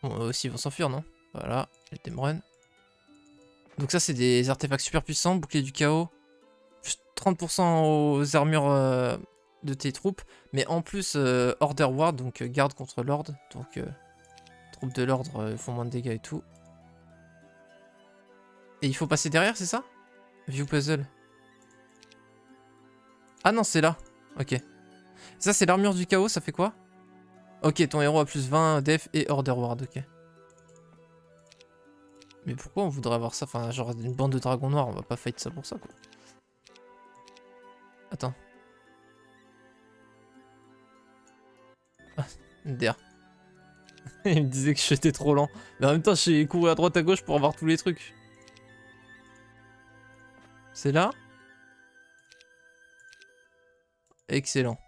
[SPEAKER 1] Bon, eux aussi, ils vont s'enfuir, non? Voilà, les Demrun. Donc ça, c'est des artefacts super puissants, bouclier du chaos. Plus 30% aux armures de tes troupes. Mais en plus, Order Ward, donc garde contre l'ordre. Donc, troupes de l'ordre font moins de dégâts et tout. Et il faut passer derrière, c'est ça? View puzzle. Ah non, c'est là. Ok. Ça, c'est l'armure du chaos, ça fait quoi? Ok, ton héros a plus 20 def et Order Ward, ok. Mais pourquoi on voudrait avoir ça? Enfin, genre une bande de dragons noirs, on va pas fight ça pour ça, quoi. Attends. Ah, der. Il me disait que j'étais trop lent. Mais en même temps, j'ai couru à droite à gauche pour avoir tous les trucs. C'est là? Excellent.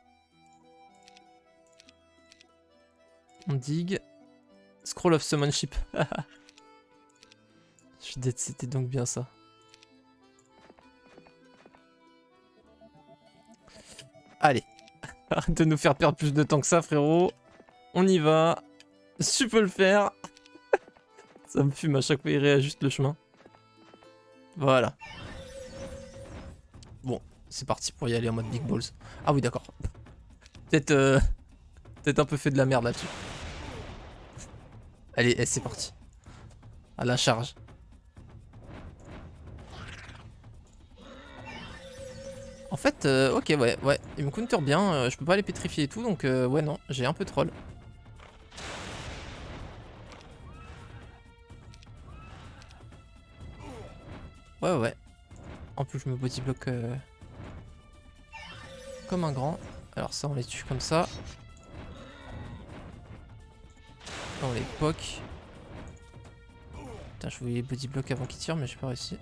[SPEAKER 1] On digue. Scroll of Summonship. Je suis dead, c'était donc bien ça. Allez. Arrête de nous faire perdre plus de temps que ça, frérot. On y va. Tu peux le faire. Ça me fume à chaque fois, il réajuste le chemin. Voilà. Bon, c'est parti pour y aller en mode Big Balls. Ah oui, d'accord. Peut-être peut-être un peu fait de la merde là-dessus. Allez, c'est parti. À la charge. En fait, ok, ouais, il me counter bien, je peux pas les pétrifier et tout, donc ouais, non, j'ai un peu troll. Ouais. En plus, je me bodyblock comme un grand. Alors ça, on les tue comme ça. On les poke. Putain, je voulais bodyblock avant qu'ils tirent, mais j'ai pas réussi.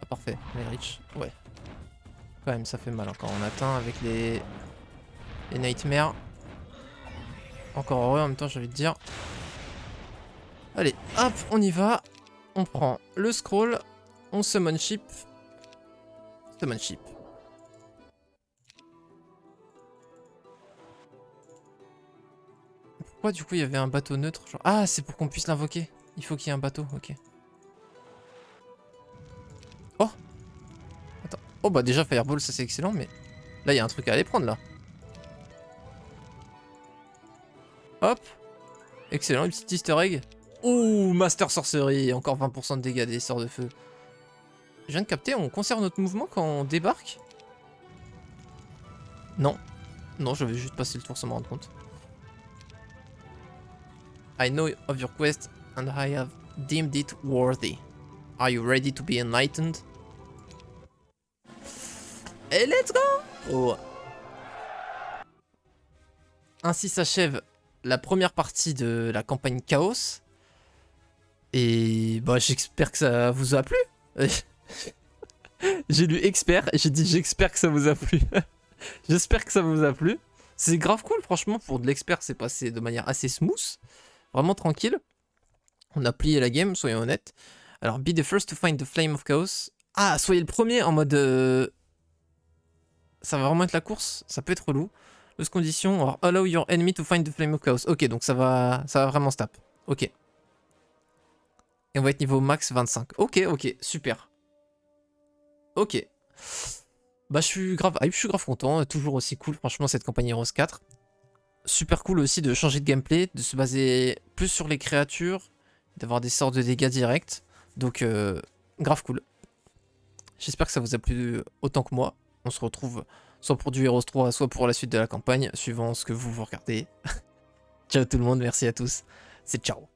[SPEAKER 1] Ah, parfait, on est rich. Ouais. Quand même, ça fait mal quand on atteint avec les nightmares. Encore heureux en même temps, j'ai envie de dire. Allez, hop, on y va. On prend le scroll. On summon ship. Summon ship. Pourquoi du coup il y avait un bateau neutre genre... Ah, c'est pour qu'on puisse l'invoquer. Il faut qu'il y ait un bateau, ok. Oh. Attends. Oh bah déjà Fireball, ça c'est excellent, mais... Là, il y a un truc à aller prendre, là. Hop. Excellent, une petite easter egg. Ouh, Master Sorcery. Encore 20% de dégâts des sorts de feu. Je viens de capter, on conserve notre mouvement quand on débarque? Non. Non, je vais juste passer le tour sans me rendre compte. I know of your quest and I have deemed it worthy. Are you ready to be enlightened? Et let's go! Oh. Ainsi s'achève la première partie de la campagne Chaos. Et bah j'espère que ça vous a plu. J'ai lu expert et j'ai dit j'espère que ça vous a plu. J'espère que ça vous a plu. C'est grave cool franchement, pour de l'expert c'est passé de manière assez smooth. Vraiment tranquille. On a plié la game, soyons honnêtes. Alors, be the first to find the flame of chaos. Ah, soyez le premier en mode... Ça va vraiment être la course, ça peut être relou. Deux conditions, alors, allow your enemy to find the flame of chaos. Ok, donc ça va vraiment se taper. Ok. Et on va être niveau max 25. Ok, super. Ok. Bah je suis grave content, toujours aussi cool franchement cette campagne Heroes 4. Super cool aussi de changer de gameplay, de se baser plus sur les créatures, d'avoir des sorts de dégâts directs. Donc grave cool. J'espère que ça vous a plu autant que moi. On se retrouve soit pour du Heroes 3, soit pour la suite de la campagne, suivant ce que vous regardez. Ciao tout le monde, merci à tous. C'est ciao.